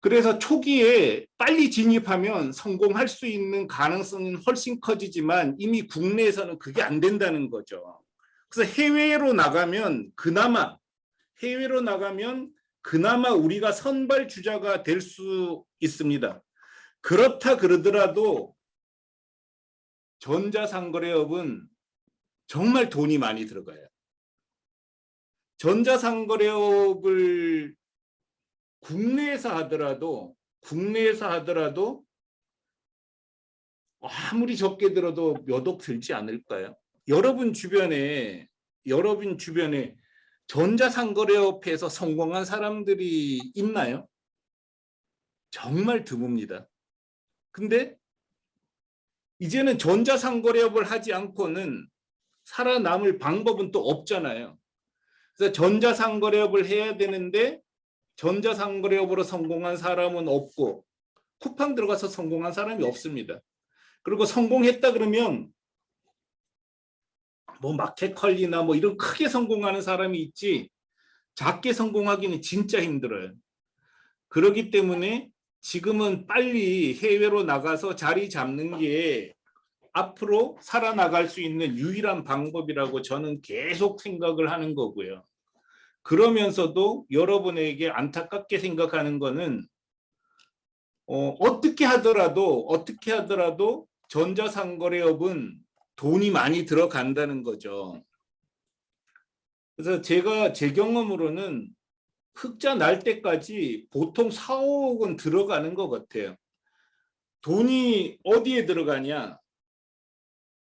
그래서 초기에 빨리 진입하면 성공할 수 있는 가능성은 훨씬 커지지만 이미 국내에서는 그게 안 된다는 거죠. 그래서 해외로 나가면 그나마 우리가 선발 주자가 될 수 있습니다. 그렇다 그러더라도 전자상거래업은 정말 돈이 많이 들어가요. 전자상거래업을 국내에서 하더라도 아무리 적게 들어도 몇 억 들지 않을까요? 여러분 주변에 전자상거래업에서 성공한 사람들이 있나요? 정말 드뭅니다. 근데 이제는 전자상거래업을 하지 않고는 살아남을 방법은 또 없잖아요. 그래서 전자상거래업을 해야 되는데 전자상거래업으로 성공한 사람은 없고 쿠팡 들어가서 성공한 사람이 없습니다. 그리고 성공했다 그러면 뭐 마켓컬리나 뭐 이런 크게 성공하는 사람이 있지 작게 성공하기는 진짜 힘들어요. 그렇기 때문에 지금은 빨리 해외로 나가서 자리 잡는 게 앞으로 살아나갈 수 있는 유일한 방법이라고 저는 계속 생각을 하는 거고요. 그러면서도 여러분에게 안타깝게 생각하는 거는 어떻게 하더라도 전자상거래업은 돈이 많이 들어간다는 거죠. 그래서 제가 제 경험으로는 흑자 날 때까지 보통 4, 5억은 들어가는 것 같아요. 돈이 어디에 들어가냐?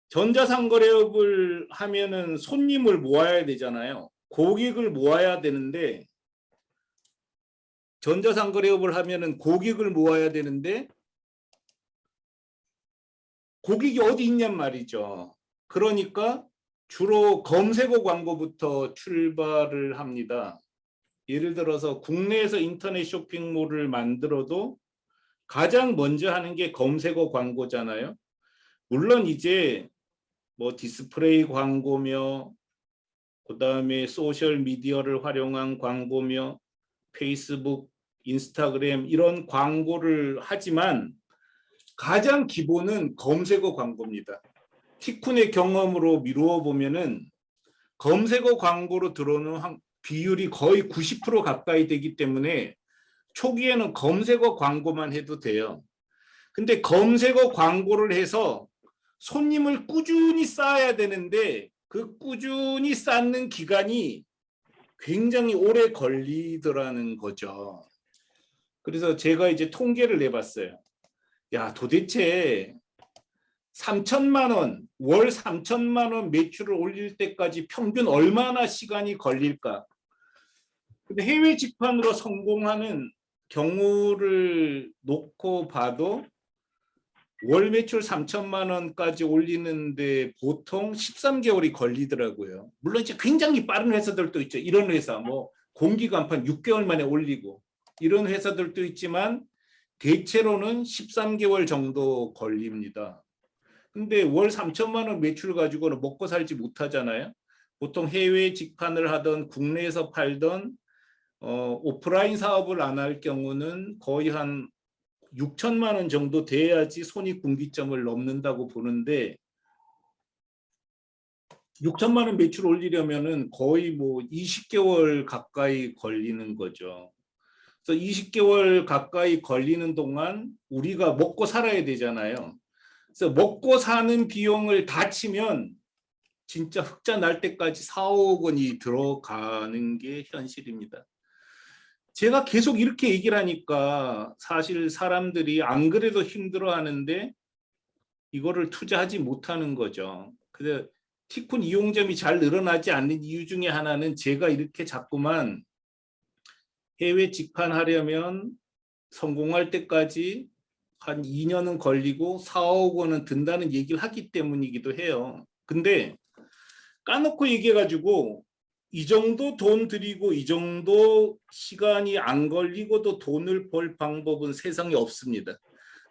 전자상거래업을 하면은 손님을 모아야 되잖아요. 고객을 모아야 되는데 전자상거래업을 하면은 고객을 모아야 되는데 고객이 어디 있냔 말이죠. 그러니까 주로 검색어 광고부터 출발을 합니다. 예를 들어서 국내에서 인터넷 쇼핑몰을 만들어도 가장 먼저 하는 게 검색어 광고잖아요. 물론 이제 뭐 디스플레이 광고며 그다음에 소셜 미디어를 활용한 광고며 페이스북, 인스타그램 이런 광고를 하지만 가장 기본은 검색어 광고입니다. 티쿤의 경험으로 미루어 보면은 검색어 광고로 들어오는 비율이 거의 90% 가까이 되기 때문에 초기에는 검색어 광고만 해도 돼요. 근데 검색어 광고를 해서 손님을 꾸준히 쌓아야 되는데 그 꾸준히 쌓는 기간이 굉장히 오래 걸리더라는 거죠. 그래서 제가 이제 통계를 내봤어요. 야, 도대체 3천만 원, 월 3천만 원 매출을 올릴 때까지 평균 얼마나 시간이 걸릴까? 근데 해외 직판으로 성공하는 경우를 놓고 봐도 월 매출 3천만 원까지 올리는데 보통 13개월이 걸리더라고요. 물론 이제 굉장히 빠른 회사들도 있죠. 이런 회사 뭐 공기간판 6개월 만에 올리고 이런 회사들도 있지만 대체로는 13개월 정도 걸립니다. 근데 월 3천만 원 매출 가지고는 먹고 살지 못하잖아요. 보통 해외 직판을 하던 국내에서 팔던 오프라인 사업을 안 할 경우는 거의 한 6천만 원 정도 돼야지 손익분기점을 넘는다고 보는데 6천만 원 매출 올리려면은 거의 뭐 20개월 가까이 걸리는 거죠. 그래서 20개월 가까이 걸리는 동안 우리가 먹고 살아야 되잖아요. 그래서 먹고 사는 비용을 다 치면 진짜 흑자 날 때까지 4, 5억 원이 들어가는 게 현실입니다. 제가 계속 이렇게 얘기를 하니까 사실 사람들이 안 그래도 힘들어하는데 이거를 투자하지 못하는 거죠. 그래서 티쿤 이용점이 잘 늘어나지 않는 이유 중에 하나는 제가 이렇게 자꾸만 해외 직판하려면 성공할 때까지 한 2년은 걸리고 4, 5억 원은 든다는 얘기를 하기 때문이기도 해요. 근데 까놓고 얘기해가지고 이 정도 돈 들이고 이 정도 시간이 안 걸리고도 돈을 벌 방법은 세상에 없습니다.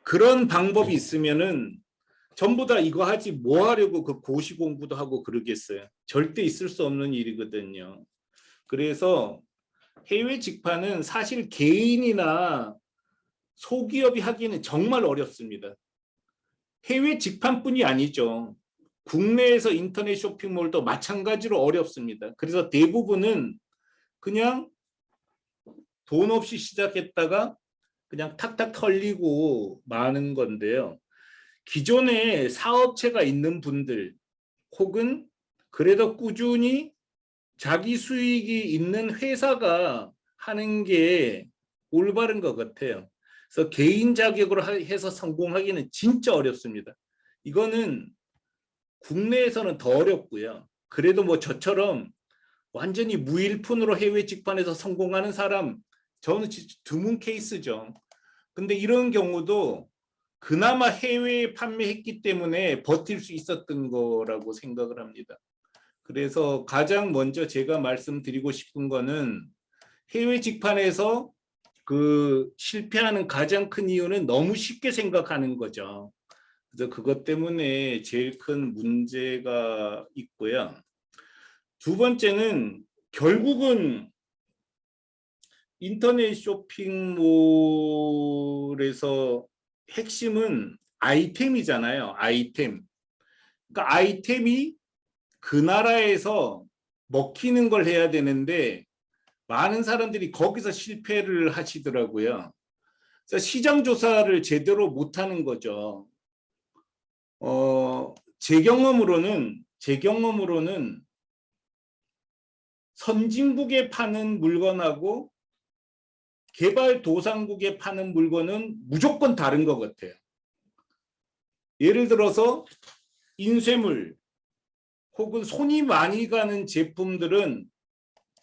그런 방법이 있으면은 전부 다 이거 하지 뭐 하려고 그 고시 공부도 하고 그러겠어요. 절대 있을 수 없는 일이거든요. 그래서 해외 직판은 사실 개인이나 소기업이 하기는 정말 어렵습니다. 해외 직판뿐이 아니죠. 국내에서 인터넷 쇼핑몰도 마찬가지로 어렵습니다. 그래서 대부분은 그냥 돈 없이 시작했다가 그냥 탁탁 털리고 마는 건데요. 기존에 사업체가 있는 분들 혹은 그래도 꾸준히 자기 수익이 있는 회사가 하는 게 올바른 것 같아요. 그래서 개인 자격으로 해서 성공하기는 진짜 어렵습니다. 이거는 국내에서는 더 어렵고요. 그래도 뭐 저처럼 완전히 무일푼으로 해외 직판에서 성공하는 사람 저는 드문 케이스죠. 근데 이런 경우도 그나마 해외에 판매했기 때문에 버틸 수 있었던 거라고 생각을 합니다. 그래서 가장 먼저 제가 말씀드리고 싶은 거는 해외 직판에서 그 실패하는 가장 큰 이유는 너무 쉽게 생각하는 거죠. 그래서 그것 때문에 제일 큰 문제가 있고요. 두 번째는 결국은 인터넷 쇼핑몰에서 핵심은 아이템이잖아요. 아이템. 그러니까 아이템이 그 나라에서 먹히는 걸 해야 되는데 많은 사람들이 거기서 실패를 하시더라고요. 그래서 시장 조사를 제대로 못하는 거죠. 제 경험으로는 선진국에 파는 물건하고 개발도상국에 파는 물건은 무조건 다른 것 같아요. 예를 들어서 인쇄물 혹은 손이 많이 가는 제품들은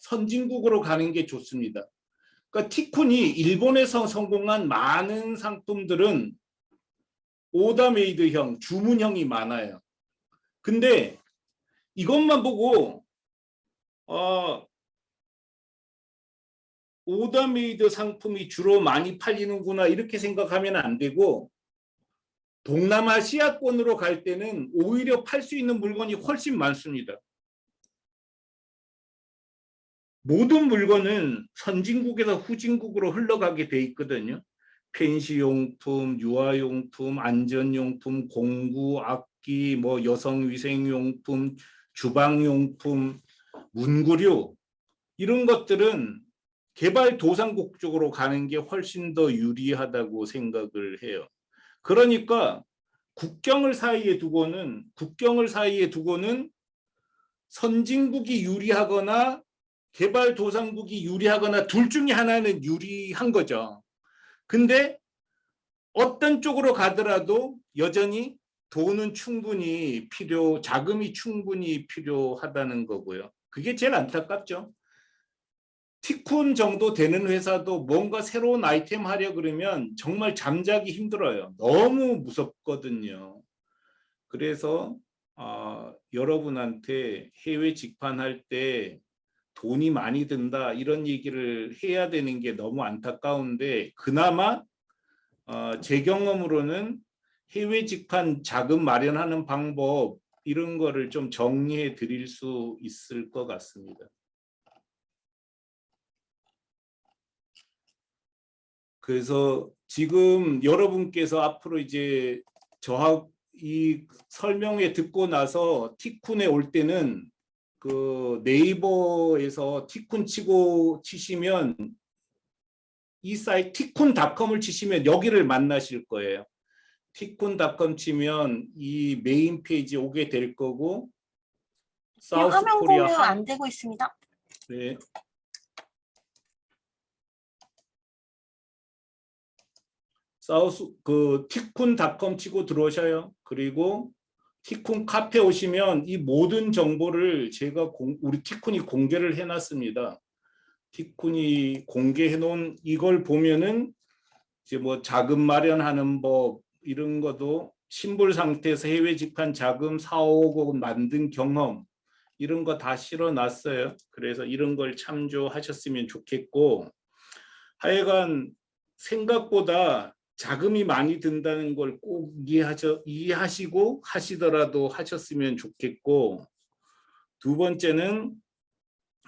선진국으로 가는 게 좋습니다. 그러니까 티쿤이 일본에서 성공한 많은 상품들은 오더메이드형, 주문형이 많아요. 근데 이것만 보고 오더메이드 상품이 주로 많이 팔리는구나 이렇게 생각하면 안 되고 동남아시아권으로 갈 때는 오히려 팔 수 있는 물건이 훨씬 많습니다. 모든 물건은 선진국에서 후진국으로 흘러가게 돼 있거든요. 펜시용품, 유아용품, 안전용품, 공구, 악기, 뭐 여성위생용품, 주방용품, 문구류 이런 것들은 개발도상국 쪽으로 가는 게 훨씬 더 유리하다고 생각을 해요. 그러니까 국경을 사이에 두고는 선진국이 유리하거나 개발도상국이 유리하거나 둘 중에 하나는 유리한 거죠. 근데 어떤 쪽으로 가더라도 여전히 돈은 충분히 자금이 충분히 필요하다는 거고요. 그게 제일 안타깝죠. 티쿤 정도 되는 회사도 뭔가 새로운 아이템 하려 그러면 정말 잠자기 힘들어요. 너무 무섭거든요. 그래서 여러분한테 해외 직판할 때 돈이 많이 든다 이런 얘기를 해야 되는 게 너무 안타까운데, 그나마 제 경험으로는 해외 직판 자금 마련하는 방법 이런 거를 좀 정리해 드릴 수 있을 것 같습니다. 그래서 지금 여러분께서 앞으로 이제 저하고 이 설명회 듣고 나서 티쿤에 올 때는 그 네이버에서 티쿤 치시면 이 사이트 티쿤닷컴을 치시면 여기를 만나실 거예요. 티쿤닷컴 치면 이 메인 페이지 오게 될 거고, 사우스 화면 코리아 공유 안 되고 있습니다. 네. 티쿤닷컴 치고 들어오셔요. 그리고 티쿤 카페 오시면 이 모든 정보를 제가 우리 티쿤이 공개를 해놨습니다. 티쿤이 공개해 놓은 이걸 보면은 이제 뭐 자금 마련하는 법 이런 것도 신불 상태에서 해외 직판 자금 4억 원 만든 경험 이런 거 다 실어놨어요. 그래서 이런 걸 참조하셨으면 좋겠고, 하여간 생각보다 자금이 많이 든다는 걸 꼭 이해하시고 하시더라도 하셨으면 좋겠고, 두 번째는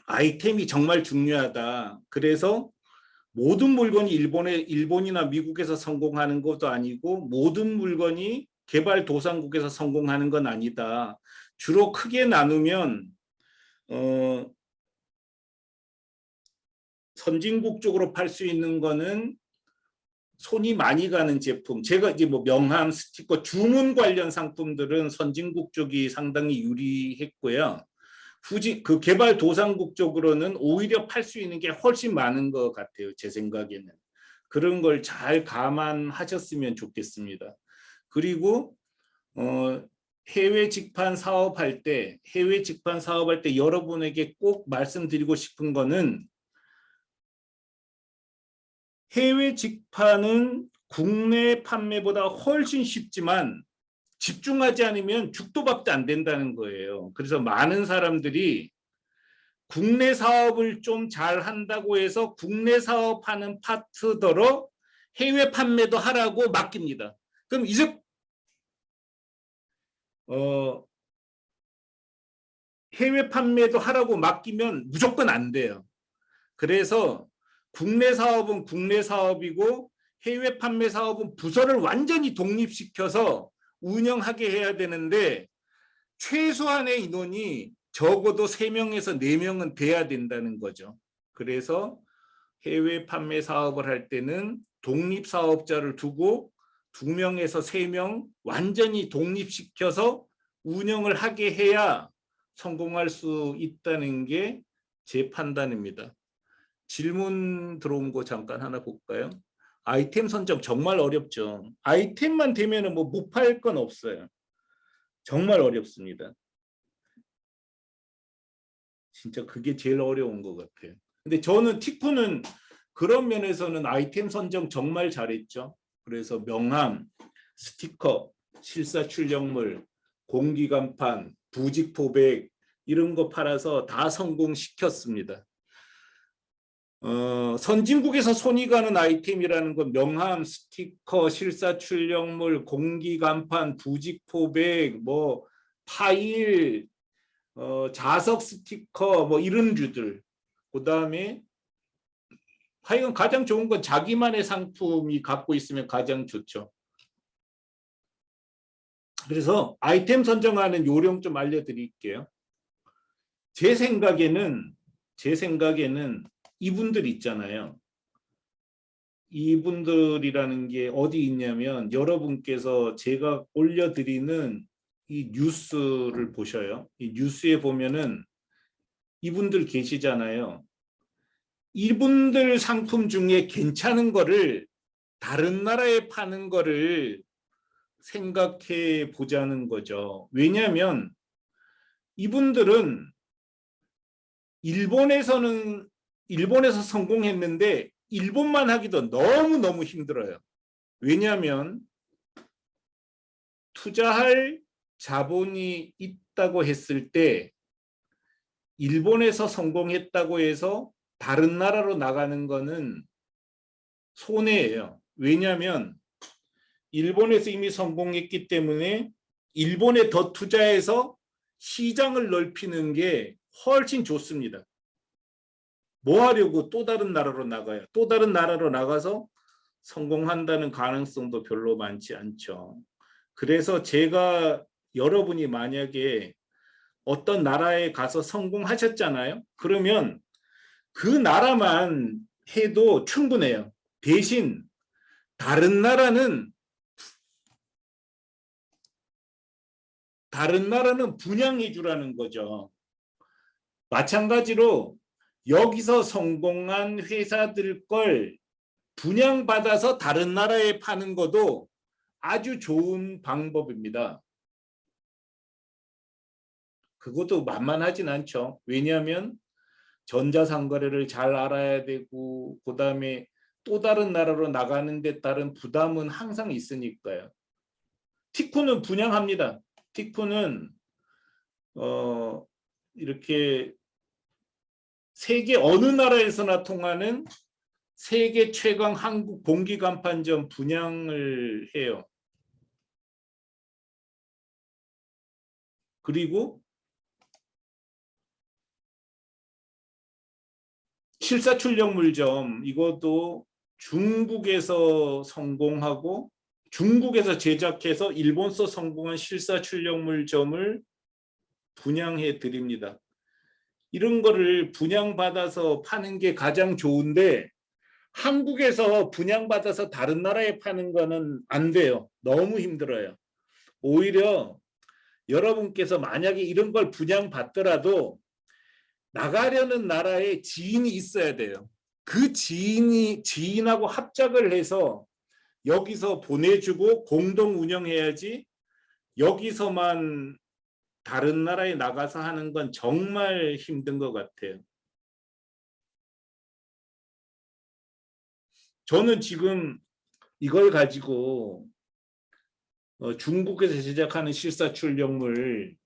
아이템이 정말 중요하다. 그래서 모든 물건이 일본이나 미국에서 성공하는 것도 아니고 모든 물건이 개발도상국에서 성공하는 건 아니다. 주로 크게 나누면 선진국 쪽으로 팔 수 있는 거는 손이 많이 가는 제품, 제가 이제 뭐 명함, 스티커, 주문 관련 상품들은 선진국 쪽이 상당히 유리했고요. 그 개발도상국 쪽으로는 오히려 팔 수 있는 게 훨씬 많은 것 같아요. 제 생각에는. 그런 걸 잘 감안하셨으면 좋겠습니다. 그리고 해외 직판 사업할 때 여러분에게 꼭 말씀드리고 싶은 거는, 해외 직판은 국내 판매보다 훨씬 쉽지만 집중하지 않으면 죽도 밥도 안 된다는 거예요. 그래서 많은 사람들이 국내 사업을 좀 잘 한다고 해서 국내 사업하는 파트너로 해외 판매도 하라고 맡깁니다. 그럼 이제 해외 판매도 하라고 맡기면 무조건 안 돼요. 그래서 국내 사업은 국내 사업이고 해외 판매 사업은 부서를 완전히 독립시켜서 운영하게 해야 되는데, 최소한의 인원이 적어도 3명에서 4명은 돼야 된다는 거죠. 그래서 해외 판매 사업을 할 때는 독립사업자를 두고 2명에서 3명 완전히 독립시켜서 운영을 하게 해야 성공할 수 있다는 게 제 판단입니다. 질문 들어온 거 잠깐 하나 볼까요? 아이템 선정 정말 어렵죠. 아이템만 되면 뭐 못 팔 건 없어요. 정말 어렵습니다. 진짜 그게 제일 어려운 것 같아요. 근데 저는 티코는 그런 면에서는 아이템 선정 정말 잘했죠. 그래서 명함, 스티커, 실사출력물, 공기간판, 부직포백 이런 거 팔아서 다 성공시켰습니다. 선진국에서 손이 가는 아이템이라는 건 명함, 스티커, 실사출력물, 공기간판, 부직포백, 뭐 파일, 자석 스티커 뭐 이런 류들. 그다음에 하여간 가장 좋은 건 자기만의 상품이 갖고 있으면 가장 좋죠. 그래서 아이템 선정하는 요령 좀 알려드릴게요. 제 생각에는 이분들 있잖아요. 이분들이라는 게 어디 있냐면, 여러분께서 제가 올려드리는 이 뉴스를 보셔요. 이 뉴스에 보면은 이분들 계시잖아요. 이분들 상품 중에 괜찮은 거를 다른 나라에 파는 거를 생각해 보자는 거죠. 왜냐하면 이분들은 일본에서 성공했는데 일본만 하기도 너무너무 힘들어요. 왜냐하면 투자할 자본이 있다고 했을 때 일본에서 성공했다고 해서 다른 나라로 나가는 거는 손해예요. 왜냐하면 일본에서 이미 성공했기 때문에 일본에 더 투자해서 시장을 넓히는 게 훨씬 좋습니다. 뭐 하려고 또 다른 나라로 나가요? 또 다른 나라로 나가서 성공한다는 가능성도 별로 많지 않죠. 그래서 제가 여러분이 만약에 어떤 나라에 가서 성공하셨잖아요. 그러면 그 나라만 해도 충분해요. 대신 다른 나라는 분양해 주라는 거죠. 마찬가지로 여기서 성공한 회사들 걸 분양받아서 다른 나라에 파는 것도 아주 좋은 방법입니다. 그것도 만만하진 않죠. 왜냐하면 전자상거래를 잘 알아야 되고 그다음에 또 다른 나라로 나가는 데 따른 부담은 항상 있으니까요. 티쿠는 분양합니다. 티쿠는 이렇게 세계 어느 나라에서나 통하는 세계 최강 한국 공기간판점 분양을 해요. 그리고 실사출력물점 이것도 중국에서 성공하고 중국에서 제작해서 일본서 성공한 실사출력물점을 분양해 드립니다. 이런 거를 분양받아서 파는 게 가장 좋은데 한국에서 분양받아서 다른 나라에 파는 거는 안 돼요. 너무 힘들어요. 오히려 여러분께서 만약에 이런 걸 분양받더라도 나가려는 나라에 지인이 있어야 돼요. 그 지인하고 합작을 해서 여기서 보내주고 공동 운영해야지 여기서만 다른 나라에 나가서 하는 건 정말 힘든 것 같아요. 저는 지금 이걸 가지고 중국에서 제작하는 실사출력물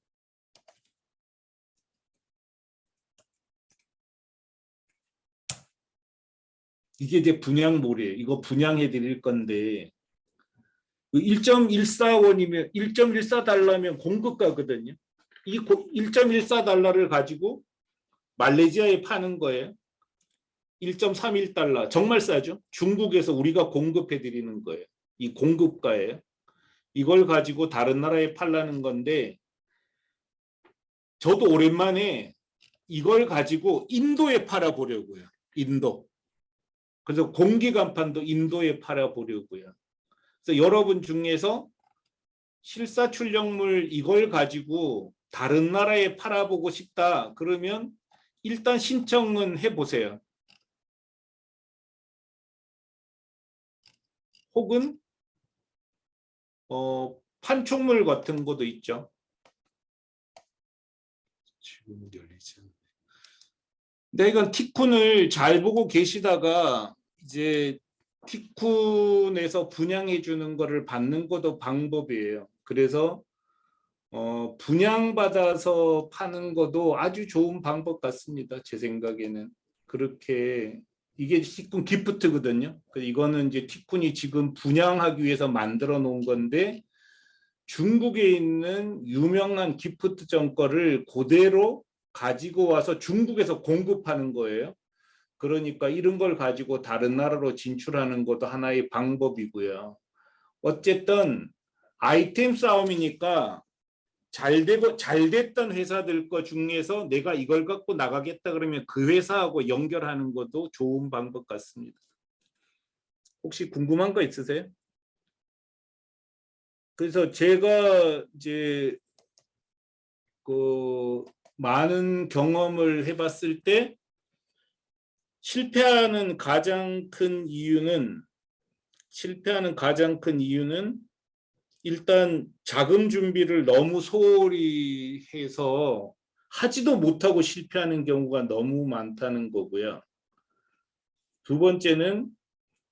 이게 이제 분양몰이에요. 이거 분양해 드릴 건데 1.14원이면 1.14달러면 공급가거든요. 이 1.14달러를 가지고 말레이시아에 파는 거예요. 1.31달러 정말 싸죠. 중국에서 우리가 공급해 드리는 거예요. 이 공급가예요. 이걸 가지고 다른 나라에 팔라는 건데 저도 오랜만에 이걸 가지고 인도에 팔아보려고요. 인도. 그래서 공기간판도 인도에 팔아보려고요. 그래서 여러분 중에서 실사출력물 이걸 가지고 다른 나라에 팔아보고 싶다. 그러면 일단 신청은 해보세요. 혹은 판촉물 같은 것도 있죠. 지금 열리지 않네. 근데 이건 티쿤을 잘 보고 계시다가 이제 티쿤에서 분양해 주는 거를 받는 것도 방법이에요. 그래서 분양받아서 파는 것도 아주 좋은 방법 같습니다. 제 생각에는. 그렇게 이게 티쿤 기프트거든요. 이거는 이제 티쿤이 지금 분양하기 위해서 만들어 놓은 건데 중국에 있는 유명한 기프트점 거를 그대로 가지고 와서 중국에서 공급하는 거예요. 그러니까 이런 걸 가지고 다른 나라로 진출하는 것도 하나의 방법이고요. 어쨌든 아이템 싸움이니까 잘 됐던 회사들 거 중에서 내가 이걸 갖고 나가겠다 그러면 그 회사하고 연결하는 것도 좋은 방법 같습니다. 혹시 궁금한 거 있으세요? 그래서 제가 이제 많은 경험을 해봤을 때 실패하는 가장 큰 이유는 일단 자금 준비를 너무 소홀히 해서 하지도 못하고 실패하는 경우가 너무 많다는 거고요. 두 번째는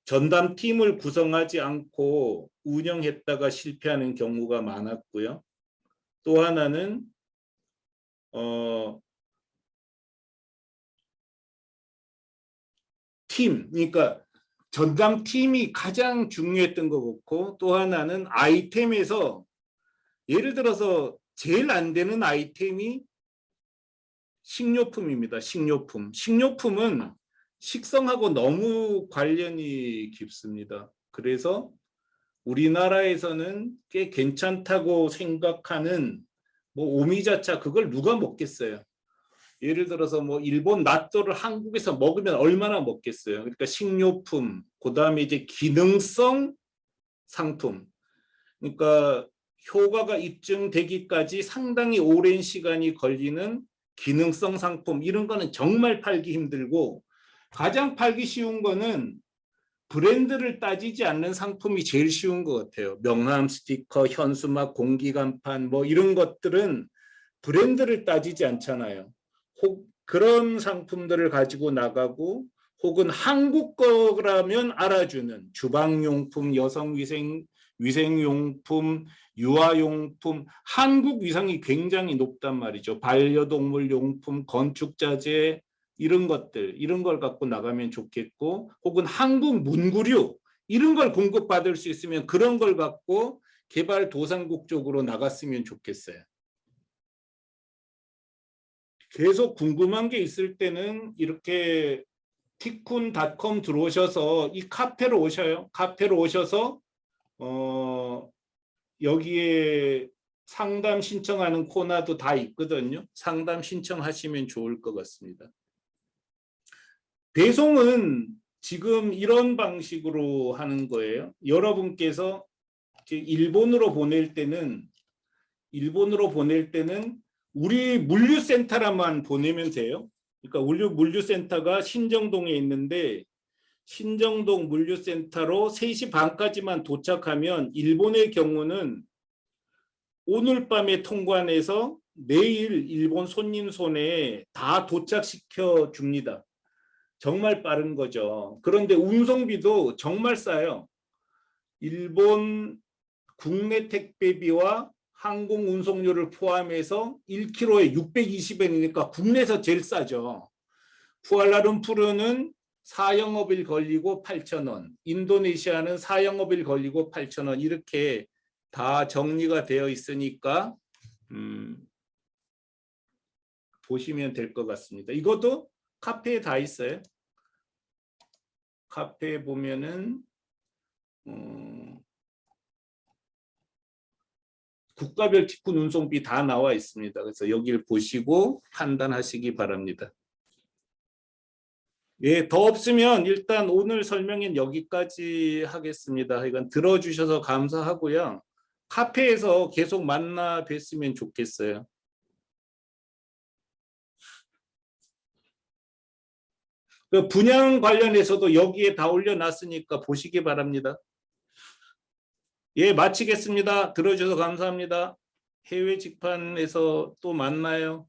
전담팀을 구성하지 않고 운영했다가 실패하는 경우가 많았고요. 또 하나는 그러니까 전담팀이 가장 중요했던 것 같고, 또 하나는 아이템에서 예를 들어서 제일 안 되는 아이템이 식료품입니다. 식료품은 식성하고 너무 관련이 깊습니다. 그래서 우리나라에서는 꽤 괜찮다고 생각하는 뭐 오미자차, 그걸 누가 먹겠어요? 예를 들어서 뭐 일본 나토를 한국에서 먹으면 얼마나 먹겠어요? 그러니까 식료품, 그다음에 이제 기능성 상품. 그러니까 효과가 입증되기까지 상당히 오랜 시간이 걸리는 기능성 상품, 이런 거는 정말 팔기 힘들고, 가장 팔기 쉬운 거는 브랜드를 따지지 않는 상품이 제일 쉬운 것 같아요. 명함, 스티커, 현수막, 공기간판 뭐 이런 것들은 브랜드를 따지지 않잖아요. 그런 상품들을 가지고 나가고, 혹은 한국 거라면 알아주는 주방용품, 위생용품, 유아용품, 한국 위상이 굉장히 높단 말이죠. 반려동물 용품, 건축자재, 이런 걸 갖고 나가면 좋겠고, 혹은 한국 문구류, 이런 걸 공급받을 수 있으면 그런 걸 갖고 개발도상국 쪽으로 나갔으면 좋겠어요. 계속 궁금한 게 있을 때는 이렇게 티쿤닷컴 들어오셔서 이 카페로 오셔요. 카페로 오셔서 여기에 상담 신청하는 코너도 다 있거든요. 상담 신청하시면 좋을 것 같습니다. 배송은 지금 이런 방식으로 하는 거예요. 여러분께서 일본으로 보낼 때는 우리 물류센터라만 보내면 돼요. 그러니까 물류센터가 신정동에 있는데, 신정동 물류센터로 3시 반까지만 도착하면 일본의 경우는 오늘 밤에 통관해서 내일 일본 손님 손에 다 도착시켜 줍니다. 정말 빠른 거죠. 그런데 운송비도 정말 싸요. 일본 국내 택배비와 항공 운송료를 포함해서 1kg에 620엔이니까 국내에서 제일 싸죠. 쿠알라룸푸르는 4영업일 걸리고 8,000원, 인도네시아는 4영업일 걸리고 8,000원, 이렇게 다 정리가 되어 있으니까 보시면 될 것 같습니다. 이것도 카페에 다 있어요. 카페에 보면은 국가별 티쿤 운송비 다 나와 있습니다. 그래서 여기를 보시고 판단하시기 바랍니다. 예, 더 없으면 일단 오늘 설명은 여기까지 하겠습니다. 이건 들어주셔서 감사하고요. 카페에서 계속 만나 뵀으면 좋겠어요. 그 분양 관련해서도 여기에 다 올려놨으니까 보시기 바랍니다. 예, 마치겠습니다. 들어주셔서 감사합니다. 해외 직판에서 또 만나요.